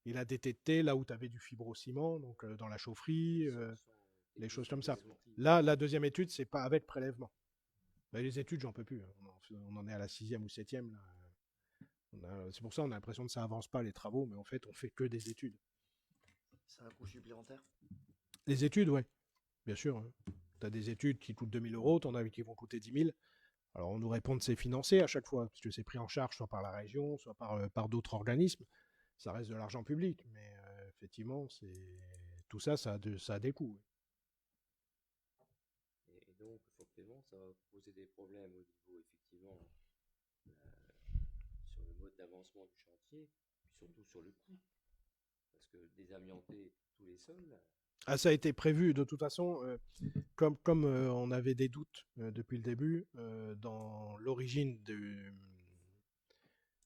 qu'il a détecté là où tu avais du fibrociment, donc dans la chaufferie, les choses comme ça. Là, la deuxième étude, c'est pas avec prélèvement. Ben, les études, j'en peux plus. On en est à la 6e ou 7e. C'est pour ça qu'on a l'impression que ça avance pas les travaux, mais en fait, on fait que des études. C'est un coût supplémentaire? Les études, ouais, bien sûr. Hein. Tu as des études qui coûtent 2 000 €, tu en as qui vont coûter 10 000. Alors, on nous répond que c'est financé à chaque fois, parce que c'est pris en charge soit par la région, soit par d'autres organismes. Ça reste de l'argent public, mais effectivement, tout ça, ça a des coûts. Et donc, forcément, ça va poser des problèmes au niveau, effectivement, sur le mode d'avancement du chantier, puis surtout sur le coût. Parce que désamianter tous les sols. Ah, ça a été prévu de toute façon, comme on avait des doutes depuis le début, dans l'origine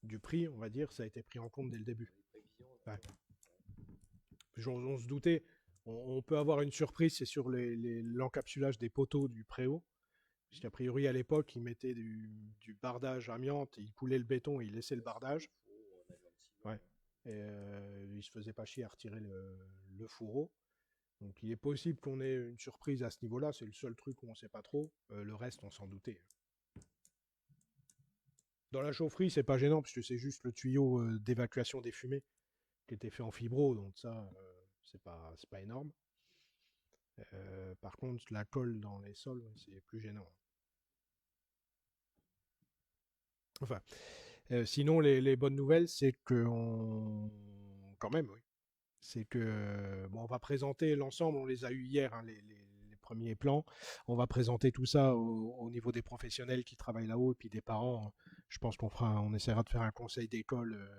du prix, on va dire, ça a été pris en compte dès le début. Ouais. On se doutait, on peut avoir une surprise, c'est sur l'encapsulage des poteaux du préau. Parce qu'a priori, à l'époque, ils mettaient du bardage amiante, ils coulaient le béton et ils laissaient le bardage. Ouais. Et ils se faisaient pas chier à retirer le fourreau. Donc il est possible qu'on ait une surprise à ce niveau-là, c'est le seul truc où on ne sait pas trop. Le reste, on s'en doutait. Dans la chaufferie, c'est pas gênant, puisque c'est juste le tuyau d'évacuation des fumées qui était fait en fibro, donc ça, c'est pas énorme. Par contre, la colle dans les sols, c'est plus gênant. Enfin, sinon, les bonnes nouvelles, c'est que quand même, oui. C'est que on va présenter l'ensemble, on les a eu hier, hein, les premiers plans. On va présenter tout ça au niveau des professionnels qui travaillent là-haut et puis des parents. Je pense on essaiera de faire un conseil d'école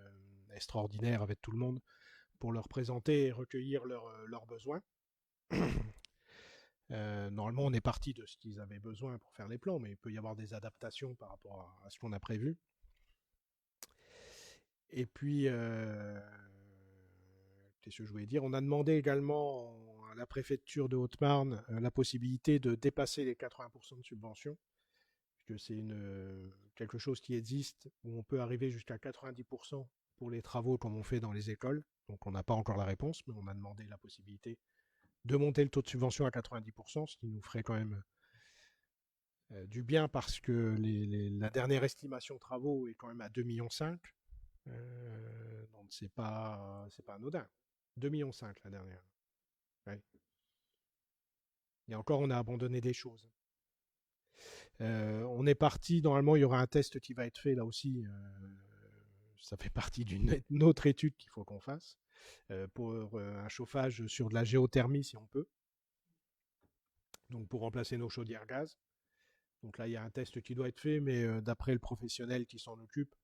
extraordinaire avec tout le monde pour leur présenter et recueillir leurs besoins. Normalement, on est parti de ce qu'ils avaient besoin pour faire les plans, mais il peut y avoir des adaptations par rapport à ce qu'on a prévu. Et puis, qu'est-ce que je voulais dire? On a demandé également à la préfecture de Haute-Marne la possibilité de dépasser les 80% de subvention, puisque c'est quelque chose qui existe, où on peut arriver jusqu'à 90% pour les travaux comme on fait dans les écoles. Donc on n'a pas encore la réponse, mais on a demandé la possibilité de monter le taux de subvention à 90%, ce qui nous ferait quand même du bien, parce que la dernière estimation travaux est quand même à 2,5 millions. Donc c'est pas anodin. 2,5 millions la dernière. Ouais. Et encore, on a abandonné des choses. On est parti, normalement, il y aura un test qui va être fait là aussi ça fait partie d'une autre étude qu'il faut qu'on fasse pour un chauffage sur de la géothermie si on peut. Donc pour remplacer nos chaudières gaz. Donc là, il y a un test qui doit être fait, mais d'après le professionnel qui s'en occupe,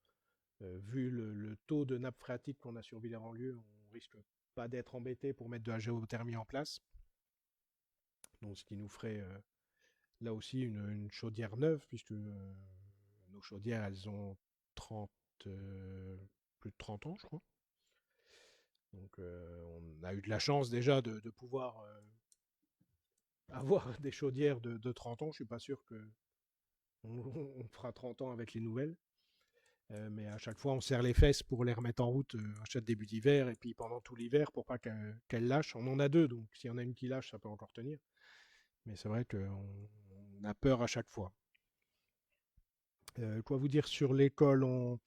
vu le taux de nappe phréatique qu'on a sur Villers-en-Lieu, on risque pas d'être embêté pour mettre de la géothermie en place. Donc ce qui nous ferait là aussi une chaudière neuve, puisque nos chaudières, elles ont 30, plus de 30 ans, je crois. Donc on a eu de la chance déjà de pouvoir avoir des chaudières de 30 ans. Je ne suis pas sûr que on fera 30 ans avec les nouvelles. Mais à chaque fois, on serre les fesses pour les remettre en route à chaque début d'hiver et puis pendant tout l'hiver pour pas qu'elles lâchent. On en a deux, donc s'il y en a une qui lâche, ça peut encore tenir. Mais c'est vrai qu'on a peur à chaque fois. Quoi vous dire sur l'école, on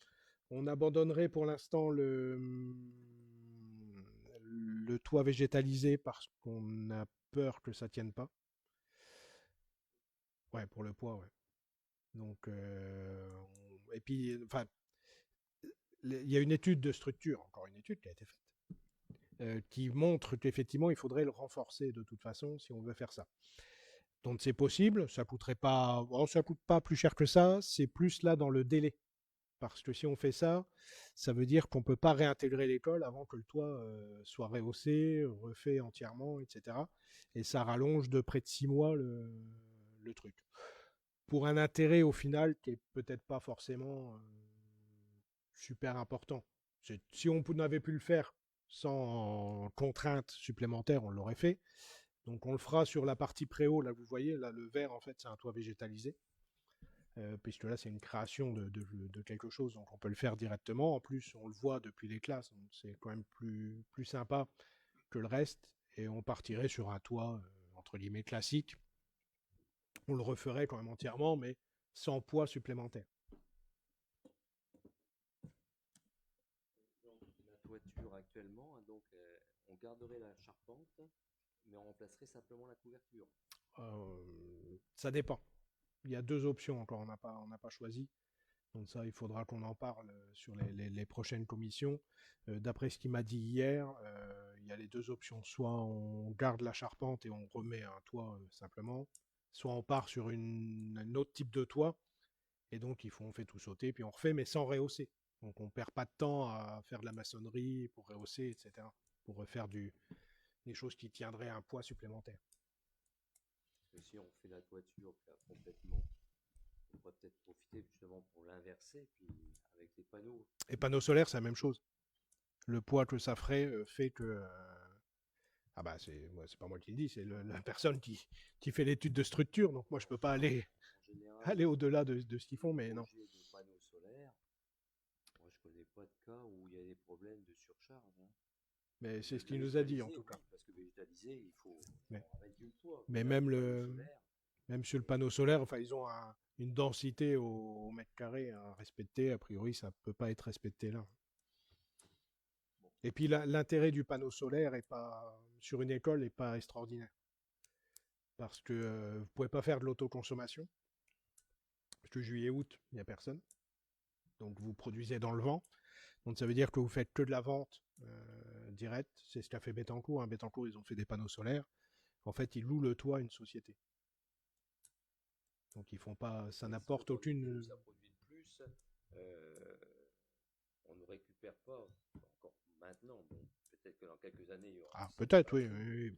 abandonnerait pour l'instant le toit végétalisé parce qu'on a peur que ça tienne pas. Ouais, pour le poids, ouais. Donc, et puis, enfin, il y a une étude de structure, encore une étude qui a été faite, qui montre qu'effectivement, il faudrait le renforcer de toute façon si on veut faire ça. Donc c'est possible, ça coûterait pas, bon, ça coûte pas plus cher que ça, c'est plus là dans le délai. Parce que si on fait ça, ça veut dire qu'on ne peut pas réintégrer l'école avant que le toit soit rehaussé, refait entièrement, etc. Et ça rallonge de près de 6 mois le truc. Pour un intérêt au final qui est peut-être pas forcément super important. Si on n'avait pu le faire sans contrainte supplémentaire, on l'aurait fait. Donc on le fera sur la partie préau, là vous voyez, là le vert en fait c'est un toit végétalisé. Puisque là c'est une création de quelque chose, donc on peut le faire directement. En plus on le voit depuis les classes, donc c'est quand même plus sympa que le reste. Et on partirait sur un toit entre guillemets classique. On le referait quand même entièrement, mais sans poids supplémentaire. La toiture actuellement, donc on garderait la charpente, mais on remplacerait simplement la couverture. Ça dépend. Il y a deux options encore, on n'a pas choisi. Donc ça, il faudra qu'on en parle sur les prochaines commissions. D'après ce qu'il m'a dit hier, il y a les deux options. Soit on garde la charpente et on remet un toit simplement, soit on part sur un autre type de toit, et donc on fait tout sauter, puis on refait, mais sans rehausser. Donc on perd pas de temps à faire de la maçonnerie pour rehausser, etc. Pour refaire des choses qui tiendraient un poids supplémentaire. Et si on fait la toiture complètement, on pourrait peut-être profiter justement pour l'inverser, puis avec les panneaux. Et panneaux solaires, c'est la même chose. Le poids que ça ferait fait que... ah bah c'est pas moi qui le dis, c'est la personne qui fait l'étude de structure, donc moi je peux pas aller au-delà de ce qu'ils font, mais non. De panneaux solaires, moi je connais pas de cas où il y a des problèmes de surcharge. Hein. Mais c'est ce qu'il nous a dit en tout cas. Parce que végétaliser, il faut mettre du poids. Mais même sur le panneau solaire, enfin ils ont une densité au mètre carré à respecter. A priori, ça peut pas être respecté là. Et puis l'intérêt du panneau solaire sur une école n'est pas extraordinaire. Parce que vous pouvez pas faire de l'autoconsommation. Parce que juillet-août, il n'y a personne. Donc vous produisez dans le vent. Donc ça veut dire que vous faites que de la vente directe. C'est ce qu'a fait Bettencourt. Hein. Bettencourt, ils ont fait des panneaux solaires. En fait, ils louent le toit à une société. Donc ils font pas, ça n'apporte aucune. Ça produit de plus. On ne récupère pas encore maintenant. Bon, peut-être que dans quelques années, il y aura. Ah, peut-être, oui.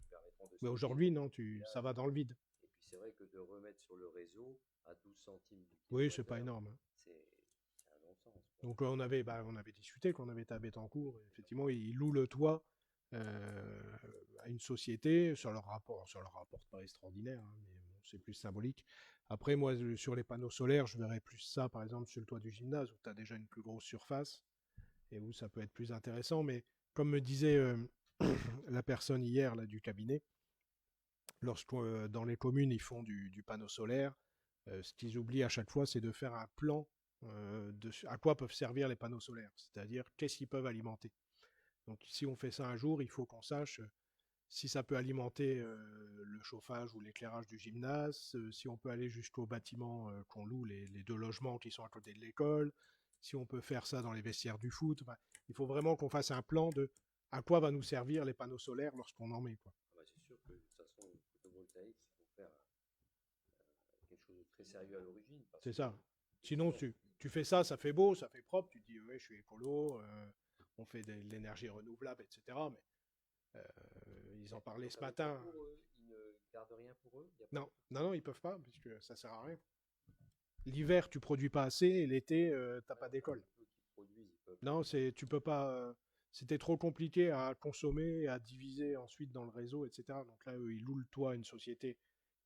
Mais aujourd'hui, non, ça va dans le vide. Et puis c'est vrai que de remettre sur le réseau à 12 centimes. Oui, c'est pas énorme. Hein. C'est un non-sens. Donc on avait discuté quand on avait été à Bettencourt. Effectivement, ils louent le toit à une société. Ça leur rapporte pas extraordinaire, hein, mais bon, c'est plus symbolique. Après, moi, sur les panneaux solaires, je verrais plus ça, par exemple, sur le toit du gymnase, où tu as déjà une plus grosse surface, et où ça peut être plus intéressant. Mais comme me disait la personne hier là, du cabinet, lorsque dans les communes, ils font du panneau solaire, ce qu'ils oublient à chaque fois, c'est de faire un plan à quoi peuvent servir les panneaux solaires, c'est-à-dire qu'est-ce qu'ils peuvent alimenter. Donc si on fait ça un jour, il faut qu'on sache si ça peut alimenter le chauffage ou l'éclairage du gymnase, si on peut aller jusqu'au bâtiment qu'on loue, les deux logements qui sont à côté de l'école, si on peut faire ça dans les vestiaires du foot. Enfin, il faut vraiment qu'on fasse un plan de à quoi va nous servir les panneaux solaires lorsqu'on en met, quoi. Ah bah, c'est sûr que de toute façon, le photovoltaïque, il faut faire quelque chose de très sérieux à l'origine. Parce C'est que, ça. Sinon, tu fais ça, ça fait beau, ça fait propre, tu te dis, ouais, je suis écolo, on fait de l'énergie renouvelable, etc. Mais ils en parlaient ce matin. Pour eux, ils ne gardent rien pour eux. Il y a pas Non, non, non, ils peuvent pas, puisque ça sert à rien. L'hiver, tu produis pas assez, et l'été, t'as pas d'école. peu qu'ils produisent, ils peuvent. Non, tu peux pas. C'était trop compliqué à consommer, à diviser ensuite dans le réseau, etc. Donc là, eux, ils louent le toit à une société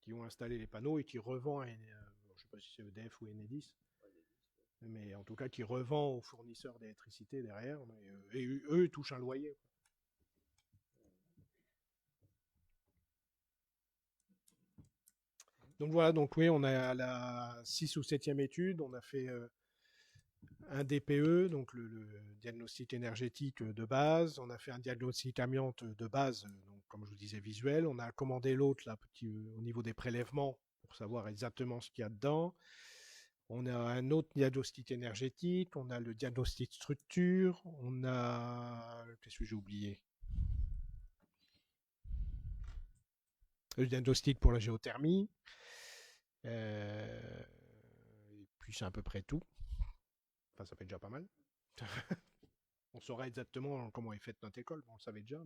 qui ont installé les panneaux et qui revend à je sais pas si c'est EDF ou Enedis, mais en tout cas qui revend aux fournisseurs d'électricité derrière. Et eux, ils touchent un loyer, quoi. Donc voilà, donc oui, on est à la 6 ou 7e étude, on a fait un DPE, donc le diagnostic énergétique de base, on a fait un diagnostic amiante de base, donc comme je vous disais visuel, on a commandé l'autre là, au niveau des prélèvements pour savoir exactement ce qu'il y a dedans. On a un autre diagnostic énergétique, on a le diagnostic structure, on a... Qu'est-ce que j'ai oublié? Le diagnostic pour la géothermie. Et puis c'est à peu près tout. Enfin, ça fait déjà pas mal. On saurait exactement comment est faite notre école, on le savait déjà.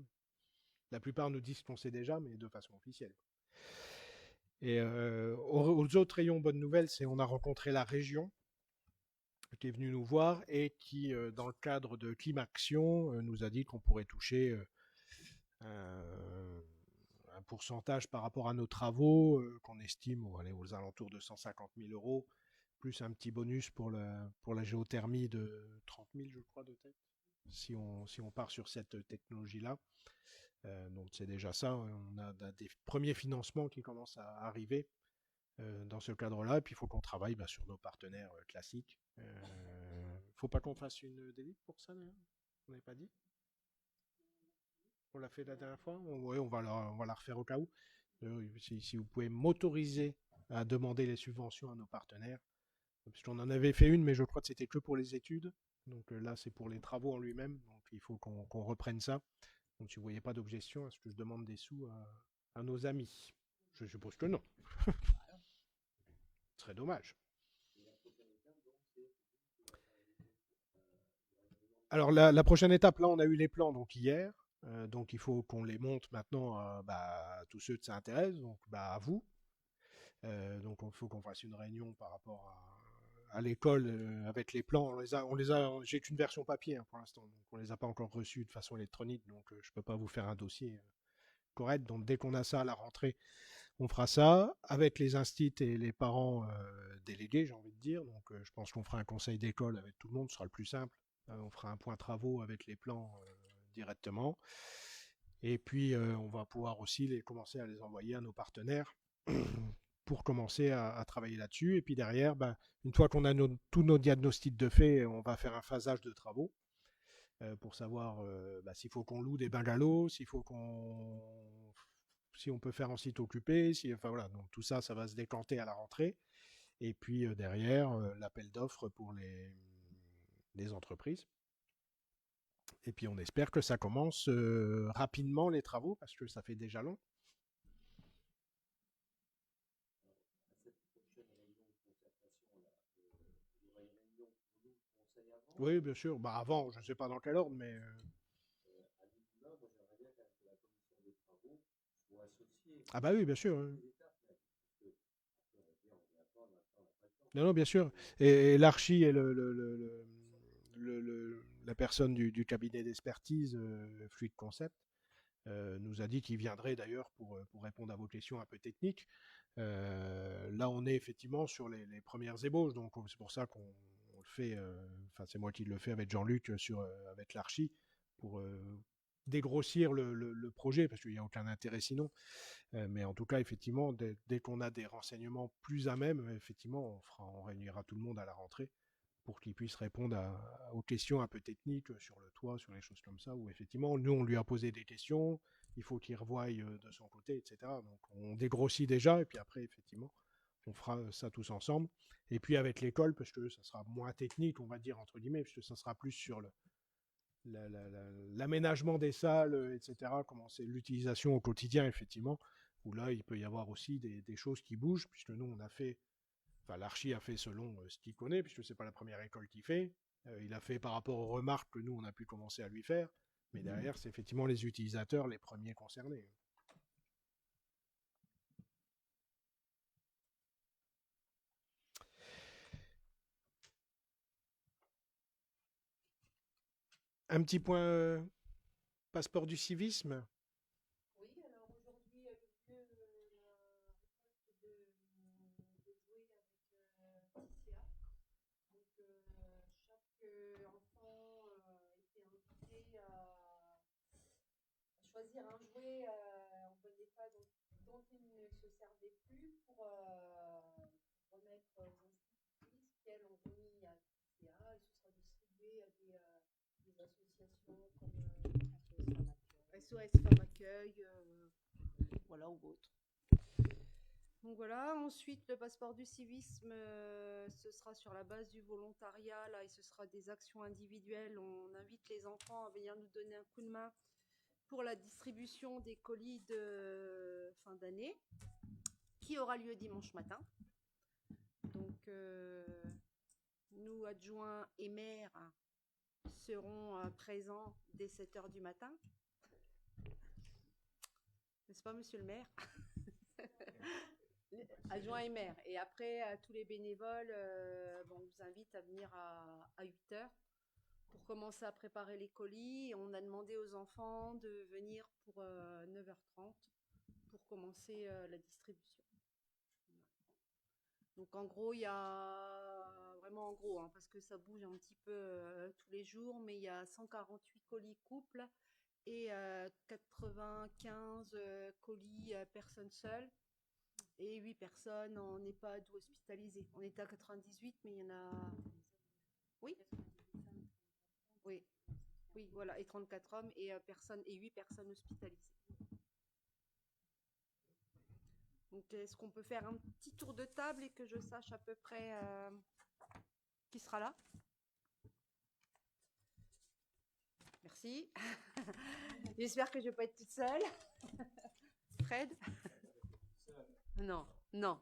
La plupart nous disent qu'on sait déjà, mais de façon officielle. Et aux autres rayons, bonne nouvelle, c'est qu'on a rencontré la région qui est venue nous voir et qui, dans le cadre de Climaction, nous a dit qu'on pourrait toucher un pourcentage par rapport à nos travaux qu'on estime aux alentours de 150 000 euros, plus un petit bonus pour la géothermie de 30 000, je crois, de tête, si on part sur cette technologie-là. Donc c'est déjà ça, on a des premiers financements qui commencent à arriver dans ce cadre-là, et puis il faut qu'on travaille sur nos partenaires classiques. Faut pas qu'on fasse une délite pour ça, d'ailleurs? On n'avait pas dit? On l'a fait la dernière fois? Oui, on va la refaire au cas où. Si vous pouvez m'autoriser à demander les subventions à nos partenaires, parce qu'on en avait fait une, mais je crois que c'était que pour les études. Donc là, c'est pour les travaux en lui-même. Donc il faut qu'on reprenne ça. Donc si vous ne voyez pas d'objection à ce que je demande des sous à nos amis. Je suppose que non. Ce serait dommage. Alors la prochaine étape, là, on a eu les plans donc hier. Donc il faut qu'on les monte maintenant à tous ceux qui s'intéressent, donc à vous. Donc il faut qu'on fasse une réunion par rapport à l'école avec les plans. J'ai qu'une version papier pour l'instant, donc on les a pas encore reçus de façon électronique, donc je peux pas vous faire un dossier correct. Donc dès qu'on a ça à la rentrée, on fera ça avec les instits et les parents délégués, j'ai envie de dire. Donc je pense qu'on fera un conseil d'école avec tout le monde, ce sera le plus simple. On fera un point travaux avec les plans directement. Et puis on va pouvoir aussi commencer à les envoyer à nos partenaires pour commencer à travailler là-dessus. Et puis derrière, une fois qu'on a tous nos diagnostics de fait, on va faire un phasage de travaux pour savoir s'il faut qu'on loue des bungalows, si on peut faire en site occupé, enfin voilà, donc tout ça, ça va se décanter à la rentrée. Et puis derrière, l'appel d'offres pour les entreprises. Et puis on espère que ça commence rapidement les travaux, parce que ça fait déjà long. Oui, bien sûr. Avant, je ne sais pas dans quel ordre, mais... Ah bah oui, bien sûr. Hein. Non, non, bien sûr. Et l'archi et la personne du cabinet d'expertise, Fluid Concept, nous a dit qu'il viendrait d'ailleurs pour répondre à vos questions un peu techniques. Là, on est effectivement sur les premières ébauches, donc c'est pour ça qu'on le fait, c'est moi qui le fais avec Jean-Luc avec l'archi, pour dégrossir le projet, parce qu'il n'y a aucun intérêt sinon. Mais en tout cas, effectivement, dès qu'on a des renseignements plus à même, effectivement, on réunira tout le monde à la rentrée pour qu'il puisse répondre aux questions un peu techniques sur le toit, sur les choses comme ça, où effectivement, nous, on lui a posé des questions, il faut qu'il revoie de son côté, etc. Donc, on dégrossit déjà, et puis après, effectivement, on fera ça tous ensemble. Et puis avec l'école, parce que ça sera moins technique, on va dire, entre guillemets, parce que ça sera plus sur l'aménagement des salles, etc. Comment c'est l'utilisation au quotidien, effectivement, où là, il peut y avoir aussi des choses qui bougent, puisque nous, on a fait, enfin, l'archi a fait selon ce qu'il connaît, puisque c'est pas la première école qu'il fait. Il a fait par rapport aux remarques que nous, on a pu commencer à lui faire. Mais derrière, c'est effectivement les utilisateurs les premiers concernés. Un petit point passeport du civisme. Oui, alors aujourd'hui, il y a eu lieu la récolte de jouets avec TCA. Donc, chaque enfant était invité à choisir un jouet en bon état dont il ne se servait plus pour remettre aux institutrices qui, elles, ont remis à TCA et ce sera distribué à des associations comme SOS Femmes Accueil, voilà, ou autres. Donc voilà, ensuite le passeport du civisme, ce sera sur la base du volontariat, là, et ce sera des actions individuelles. On invite les enfants à venir nous donner un coup de main pour la distribution des colis de fin d'année, qui aura lieu dimanche matin. Donc nous, adjoints et maires, seront présents dès 7h du matin. N'est-ce pas, monsieur le maire? Adjoint et maire. Et après, tous les bénévoles, on vous invite à venir à 8h pour commencer à préparer les colis. On a demandé aux enfants de venir pour 9h30 pour commencer la distribution. Donc en gros, il y a vraiment en gros, hein, parce que ça bouge un petit peu tous les jours, mais il y a 148 colis couples et 95 colis personnes seules et 8 personnes en EHPAD ou hospitalisées. On était à 98, mais il y en a... Oui. Oui, oui, voilà, et 34 hommes et 8 personnes hospitalisées. Donc, est-ce qu'on peut faire un petit tour de table et que je sache à peu près qui sera là? Merci. J'espère que je ne vais pas être toute seule. Fred? Non, non.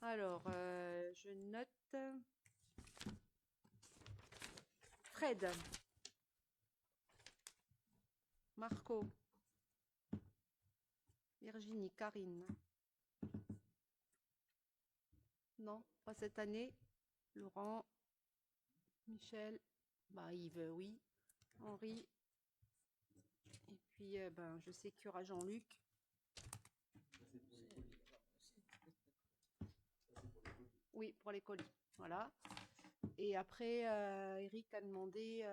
Alors, je note. Fred. Marco. Virginie, Karine. Non, pas cette année. Laurent. Michel. Bah, Yves, oui. Henri. Et puis, je sais qu'il y aura Jean-Luc. Oui, pour les colis. Voilà. Et après, Eric a demandé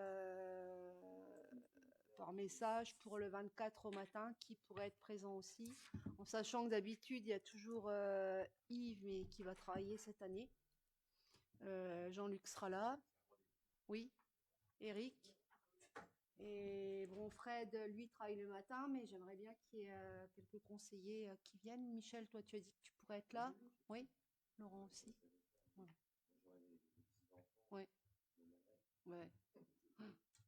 par message pour le 24 au matin qui pourrait être présent aussi, en sachant que d'habitude, il y a toujours Yves mais qui va travailler cette année. Jean-Luc sera là. Oui. Eric. Et bon, Fred, lui, travaille le matin, mais j'aimerais bien qu'il y ait quelques conseillers qui viennent. Michel, toi, tu as dit que tu pourrais être là. Oui. Laurent aussi. Voilà. Ouais. Ouais.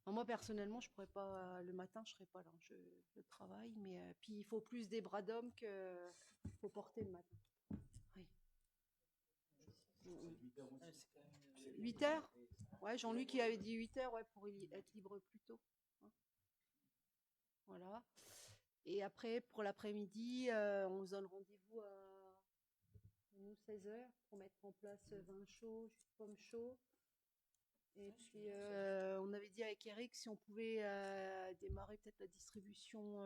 Alors moi personnellement, je pourrais pas le matin, je serais pas là. Je travaille, mais puis il faut plus des bras d'homme que faut porter le matin. Oui. 8h. Ouais, Jean-Luc il avait dit 8h, ouais, pour être libre plus tôt. Voilà. Et après, pour l'après-midi, on se donne rendez-vous à 16h pour mettre en place vin chaud, jus de pomme chaud. Et puis, on avait dit avec Eric si on pouvait démarrer peut-être la distribution.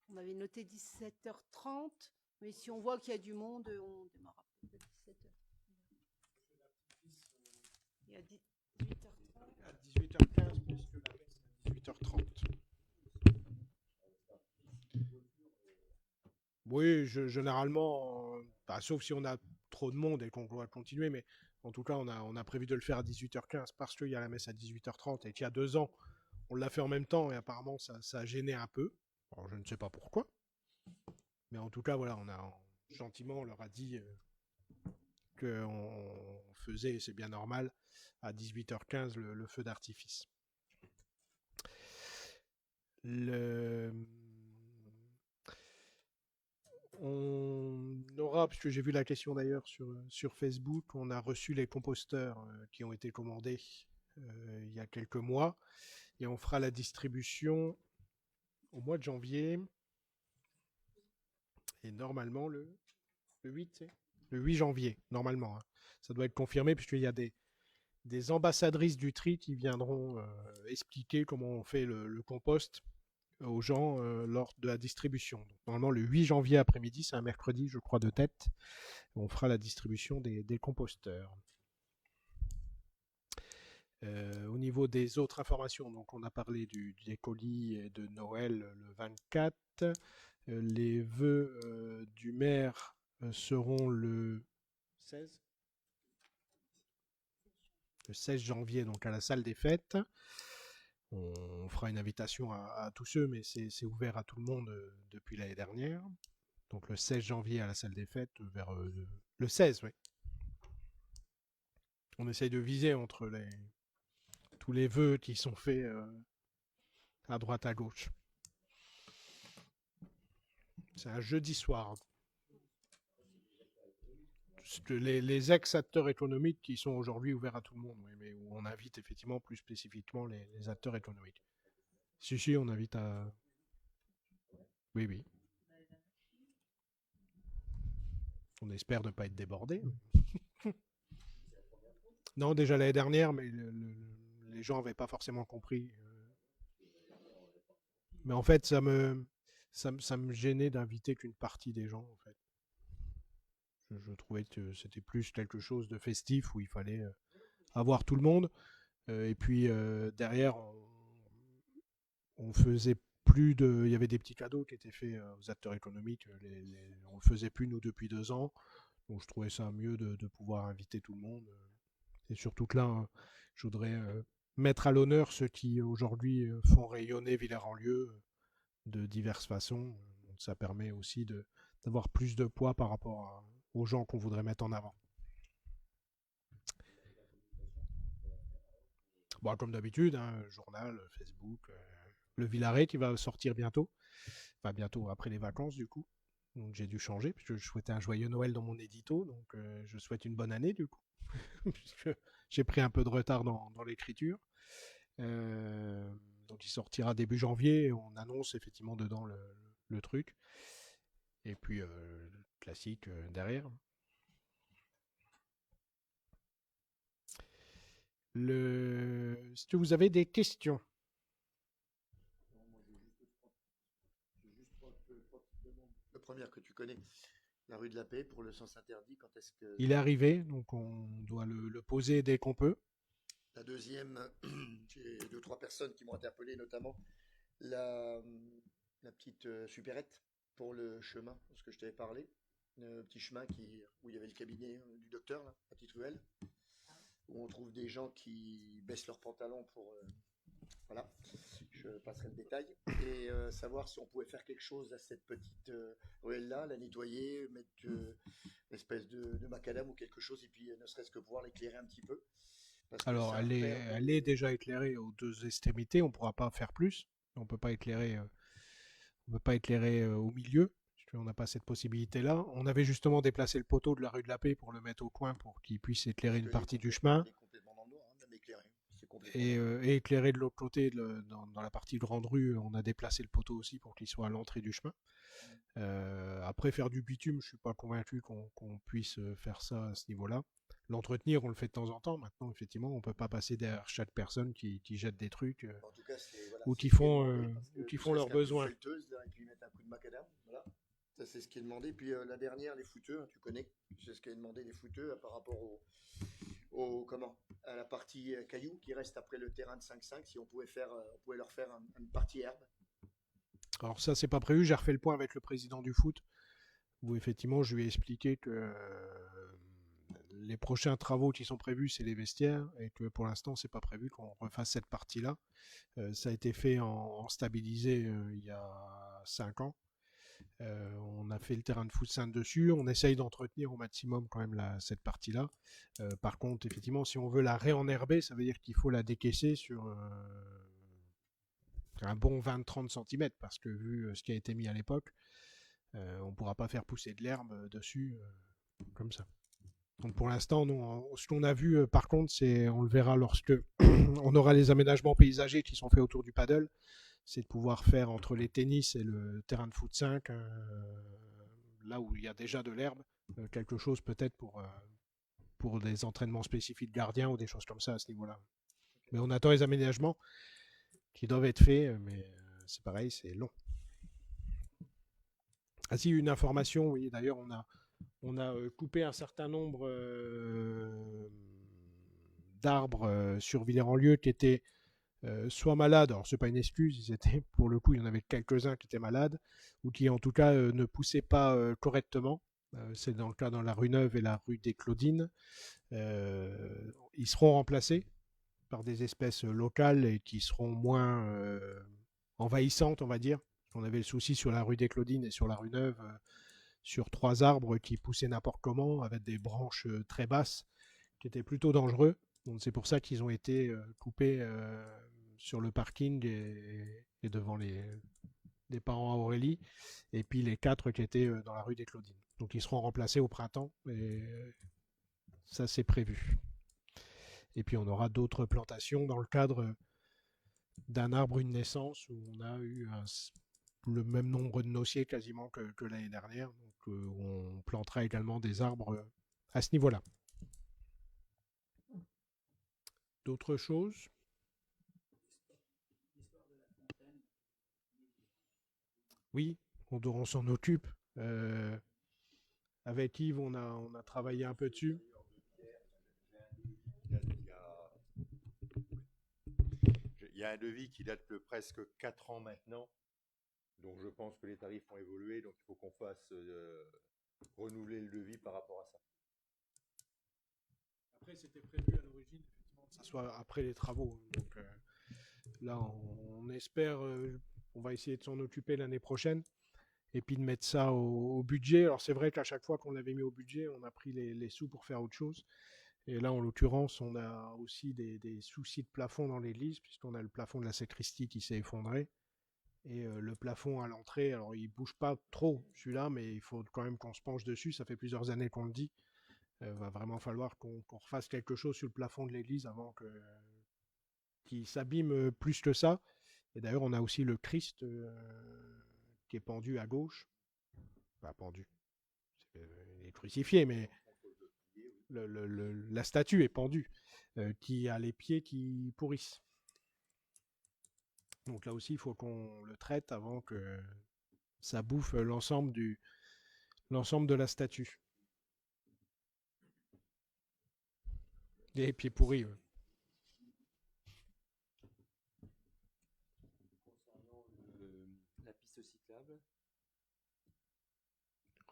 On avait noté 17h30, mais si on voit qu'il y a du monde, on démarrera peut-être à 17h. Et à 18h30. À 18h15, puisque la messe est à 18h30. Oui, généralement, sauf si on a trop de monde et qu'on doit continuer, mais en tout cas, on a prévu de le faire à 18h15 parce qu'il y a la messe à 18h30 et qu'il y a 2 ans, on l'a fait en même temps et apparemment, ça a gêné un peu. Alors, je ne sais pas pourquoi. Mais en tout cas, voilà, gentiment, on leur a dit qu'on faisait, c'est bien normal, à 18h15 le feu d'artifice. On aura, puisque j'ai vu la question d'ailleurs sur Facebook, on a reçu les composteurs qui ont été commandés il y a quelques mois, et on fera la distribution au mois de janvier, et normalement le 8, le 8 janvier, normalement. Hein. Ça doit être confirmé, puisqu'il y a des ambassadrices du tri qui viendront expliquer comment on fait le compost aux gens lors de la distribution. Donc, normalement, le 8 janvier après-midi, c'est un mercredi, je crois, de tête, on fera la distribution des composteurs. Au niveau des autres informations, donc on a parlé des colis et de Noël le 24. Les vœux du maire seront le 16 janvier, donc à la salle des fêtes. On fera une invitation à tous ceux, mais c'est ouvert à tout le monde depuis l'année dernière. Donc le 16 janvier à la salle des fêtes, vers le 16, oui. On essaye de viser entre tous les vœux qui sont faits à droite à gauche. C'est un jeudi soir. Les ex-acteurs économiques qui sont aujourd'hui ouverts à tout le monde, oui, mais où on invite effectivement plus spécifiquement les acteurs économiques. Si, on invite à... Oui, oui. On espère ne pas être débordé. Non, déjà l'année dernière, mais les gens n'avaient pas forcément compris. Mais en fait, ça me gênait d'inviter qu'une partie des gens, en fait. Je trouvais que c'était plus quelque chose de festif où il fallait avoir tout le monde. Et puis derrière, on faisait plus de... Il y avait des petits cadeaux qui étaient faits aux acteurs économiques. On ne le faisait plus, nous, depuis 2 ans. Donc je trouvais ça mieux de pouvoir inviter tout le monde. Et surtout que là, je voudrais mettre à l'honneur ceux qui, aujourd'hui, font rayonner Villers-en-Lieu de diverses façons. Donc ça permet aussi d'avoir plus de poids par rapport aux gens qu'on voudrait mettre en avant. Bon, comme d'habitude, hein, journal, Facebook, le Villaret qui va sortir bientôt. Enfin, bientôt après les vacances, du coup. Donc j'ai dû changer, puisque je souhaitais un joyeux Noël dans mon édito. Donc je souhaite une bonne année, du coup. Puisque j'ai pris un peu de retard dans l'écriture. Donc il sortira début janvier. Et on annonce effectivement dedans le truc. Et puis classique derrière. Est-ce que vous avez des questions? La première que tu connais, la rue de la Paix pour le sens interdit, quand est-ce que... Il est arrivé, donc on doit le poser dès qu'on peut. La deuxième, j'ai 2-3 personnes qui m'ont interpellé, notamment la petite supérette pour le chemin, parce que je t'avais parlé. Le petit chemin où il y avait le cabinet du docteur, là, la petite ruelle, où on trouve des gens qui baissent leurs pantalons pour... voilà, je passerai le détail. Et savoir si on pouvait faire quelque chose à cette petite ruelle-là, la nettoyer, mettre une espèce de macadam ou quelque chose, et puis ne serait-ce que pouvoir l'éclairer un petit peu. Alors, elle est déjà éclairée aux 2 extrémités, on ne pourra pas faire plus. On ne peut pas éclairer, au milieu, on n'a pas cette possibilité-là. On avait justement déplacé le poteau de la rue de la Paix pour le mettre au coin pour qu'il puisse éclairer une partie du chemin. Et éclairer de l'autre côté, dans la partie grande rue, on a déplacé le poteau aussi pour qu'il soit à l'entrée du chemin. Après, faire du bitume, je ne suis pas convaincu qu'on puisse faire ça à ce niveau-là. L'entretenir, on le fait de temps en temps. Maintenant, effectivement, on ne peut pas passer derrière chaque personne qui jette des trucs ou qui font leurs besoins. Et puis mettre un coup de macadam, voilà. Ça, c'est ce qui est demandé. Puis la dernière, les fouteux, hein, tu connais. C'est ce qui est demandé, les fouteux, par rapport à la partie caillou qui reste après le terrain de 5-5. Si on pouvait leur faire une partie herbe. Alors ça, c'est pas prévu. J'ai refait le point avec le président du foot, où effectivement, je lui ai expliqué que les prochains travaux qui sont prévus, c'est les vestiaires, et que pour l'instant, c'est pas prévu qu'on refasse cette partie-là. Ça a été fait en stabilisé il y a 5 ans. On a fait le terrain de foot Sainte dessus. On essaye d'entretenir au maximum quand même cette partie-là. Par contre, effectivement, si on veut la réenherber, ça veut dire qu'il faut la décaisser sur un bon 20-30 cm parce que vu ce qui a été mis à l'époque, on ne pourra pas faire pousser de l'herbe dessus comme ça. Donc pour l'instant, ce qu'on a vu par contre, on le verra lorsque on aura les aménagements paysagers qui sont faits autour du paddle, c'est de pouvoir faire entre les tennis et le terrain de foot 5, là où il y a déjà de l'herbe, quelque chose peut-être pour des entraînements spécifiques gardiens ou des choses comme ça à ce niveau-là. Mais on attend les aménagements qui doivent être faits, mais c'est pareil, c'est long. Ah si, une information, oui, d'ailleurs on a coupé un certain nombre d'arbres sur Villers-en-Lieu qui étaient soit malades, alors c'est pas une excuse, pour le coup il y en avait quelques-uns qui étaient malades, ou qui en tout cas ne poussaient pas correctement. C'est dans le cas dans la rue Neuve et la rue des Claudines. Ils seront remplacés par des espèces locales et qui seront moins envahissantes, on va dire. On avait le souci sur la rue des Claudines et sur la rue Neuve, sur 3 arbres qui poussaient n'importe comment, avec des branches très basses, qui étaient plutôt dangereux. Donc c'est pour ça qu'ils ont été coupés sur le parking et devant les parents à Aurélie, et puis les 4 qui étaient dans la rue des Claudines. Donc ils seront remplacés au printemps, et ça c'est prévu. Et puis on aura d'autres plantations dans le cadre d'un arbre une naissance où on a eu le même nombre de nossiers quasiment que l'année dernière. Donc on plantera également des arbres à ce niveau-là. D'autres choses? Oui, on s'en occupe. Avec Yves, on a travaillé un peu dessus. Il y a un devis qui date de presque 4 ans maintenant. Donc je pense que les tarifs ont évolué. Donc il faut qu'on fasse renouveler le devis par rapport à ça. Après, c'était prévu à l'origine, effectivement, que ça soit après les travaux. Donc là, on espère, on va essayer de s'en occuper l'année prochaine. Et puis de mettre ça au budget. Alors c'est vrai qu'à chaque fois qu'on l'avait mis au budget, on a pris les sous pour faire autre chose. Et là, en l'occurrence, on a aussi des soucis de plafond dans l'église, puisqu'on a le plafond de la sacristie qui s'est effondré. Et le plafond à l'entrée, alors il bouge pas trop celui-là, mais il faut quand même qu'on se penche dessus. Ça fait plusieurs années qu'on le dit. Va vraiment falloir qu'on refasse quelque chose sur le plafond de l'église avant qu'il s'abîme plus que ça. Et d'ailleurs, on a aussi le Christ qui est pendu à gauche. Pas pendu. Il est crucifié, mais la statue est pendue, qui a les pieds qui pourrissent. Donc là aussi, il faut qu'on le traite avant que ça bouffe l'ensemble de la statue. Les pieds pourris. Ouais. Concernant la piste cyclable,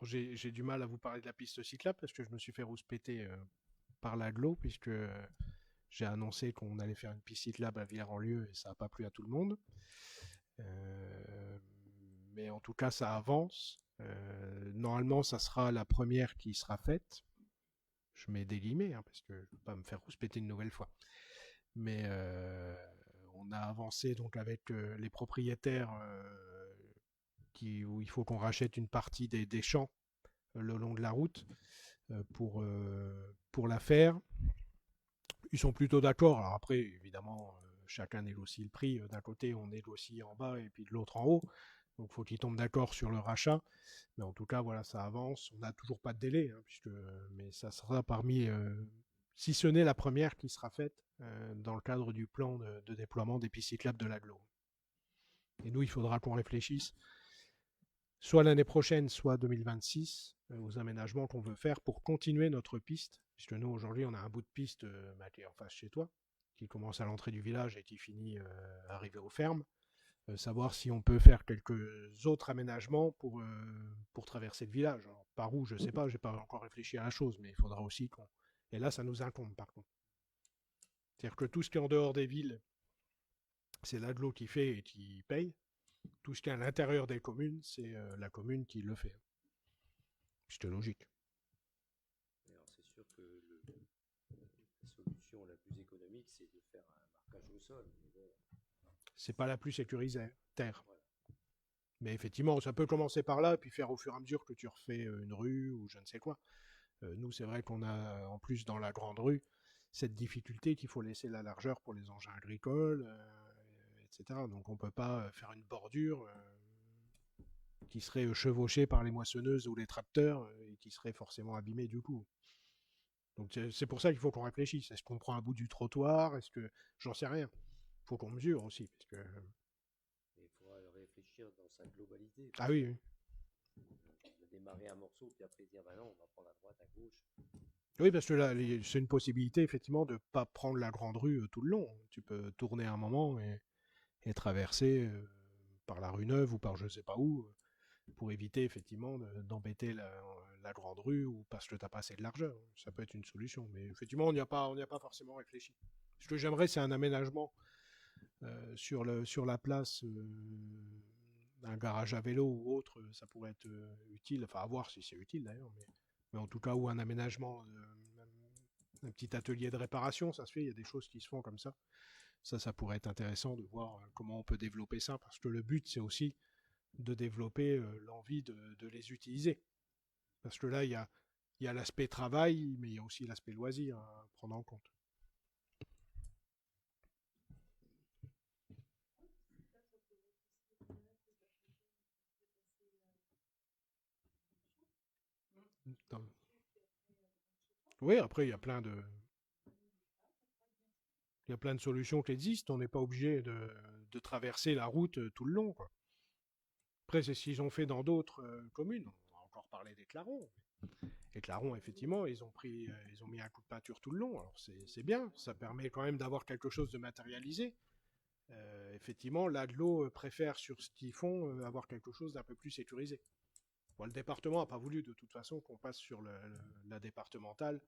J'ai du mal à vous parler de la piste cyclable parce que je me suis fait rouspéter par l'agglo, puisque j'ai annoncé qu'on allait faire une piste cyclable à Villers-en-Lieu et ça n'a pas plu à tout le monde. Mais en tout cas, ça avance. Normalement, ça sera la première qui sera faite. Je mets des guillemets, parce que je ne veux pas me faire rouspéter une nouvelle fois. Mais on a avancé donc avec les propriétaires où il faut qu'on rachète une partie des champs le long de la route pour la faire. Ils sont plutôt d'accord. Alors après, évidemment, chacun négocie le prix. D'un côté, on négocie en bas et puis de l'autre en haut. Donc, il faut qu'ils tombent d'accord sur le rachat. Mais en tout cas, voilà, ça avance. On n'a toujours pas de délai, mais ça sera parmi, si ce n'est la première qui sera faite dans le cadre du plan de déploiement des pistes cyclables de l'agglo. Et nous, il faudra qu'on réfléchisse, soit l'année prochaine, soit 2026, aux aménagements qu'on veut faire pour continuer notre piste. Puisque nous, aujourd'hui, on a un bout de piste qui est en face chez toi, qui commence à l'entrée du village et qui finit arrivé aux fermes. Savoir si on peut faire quelques autres aménagements pour traverser le village. Alors, par où, je ne sais pas, je n'ai pas encore réfléchi à la chose, mais il faudra aussi qu'on... Et là, ça nous incombe, par contre. C'est-à-dire que tout ce qui est en dehors des villes, c'est l'agglo qui fait et qui paye. Tout ce qui est à l'intérieur des communes, c'est la commune qui le fait. C'est logique. Alors c'est sûr que la solution la plus économique, c'est de faire un marquage au sol. Mais bon, C'est pas la plus sécurisée, terre. voilà. Mais effectivement, ça peut commencer par là, puis faire au fur et à mesure que tu refais une rue ou je ne sais quoi. Nous, c'est vrai qu'on a, en plus, dans la grande rue, cette difficulté qu'il faut laisser la largeur pour les engins agricoles, etc. Donc on ne peut pas faire une bordure qui serait chevauchée par les moissonneuses ou les tracteurs et qui serait forcément abîmée du coup. Donc c'est pour ça qu'il faut qu'on réfléchisse. Est-ce qu'on prend un bout du trottoir? Est-ce que j'en sais rien. Il faut qu'on mesure aussi, parce que Il faudra réfléchir dans sa globalité. ah oui, oui. De démarrer un morceau, puis après dire, bah non, on va prendre à droite, à gauche. Oui, parce que là, c'est une possibilité effectivement de ne pas prendre la grande rue tout le long. Tu peux tourner un moment et traverser par la rue Neuve ou par je sais pas où pour éviter effectivement d'embêter la grande rue ou parce que tu n'as pas assez de largeur. Ça peut être une solution, mais effectivement on n'y a pas forcément réfléchi. Ce que j'aimerais, c'est un aménagement sur la place, un garage à vélo ou autre, ça pourrait être utile. Enfin, à voir si c'est utile d'ailleurs, mais en tout cas, ou un aménagement, un petit atelier de réparation, ça se fait. Il y a des choses qui se font comme ça. Ça pourrait être intéressant de voir comment on peut développer ça, parce que le but, c'est aussi de développer l'envie de les utiliser. Parce que là, il y a l'aspect travail, mais il y a aussi l'aspect loisir à prendre en compte. Oui, après, il y a plein de solutions qui existent. On n'est pas obligé de traverser la route tout le long, quoi. Après, c'est ce qu'ils ont fait dans d'autres communes. On va encore parler des Clarons. Les Clarons, effectivement, ils ont mis un coup de peinture tout le long. Alors c'est bien, ça permet quand même d'avoir quelque chose de matérialisé. Effectivement, l'ADLO préfère sur ce qu'ils font avoir quelque chose d'un peu plus sécurisé. Bon, le département n'a pas voulu de toute façon qu'on passe sur la départementale,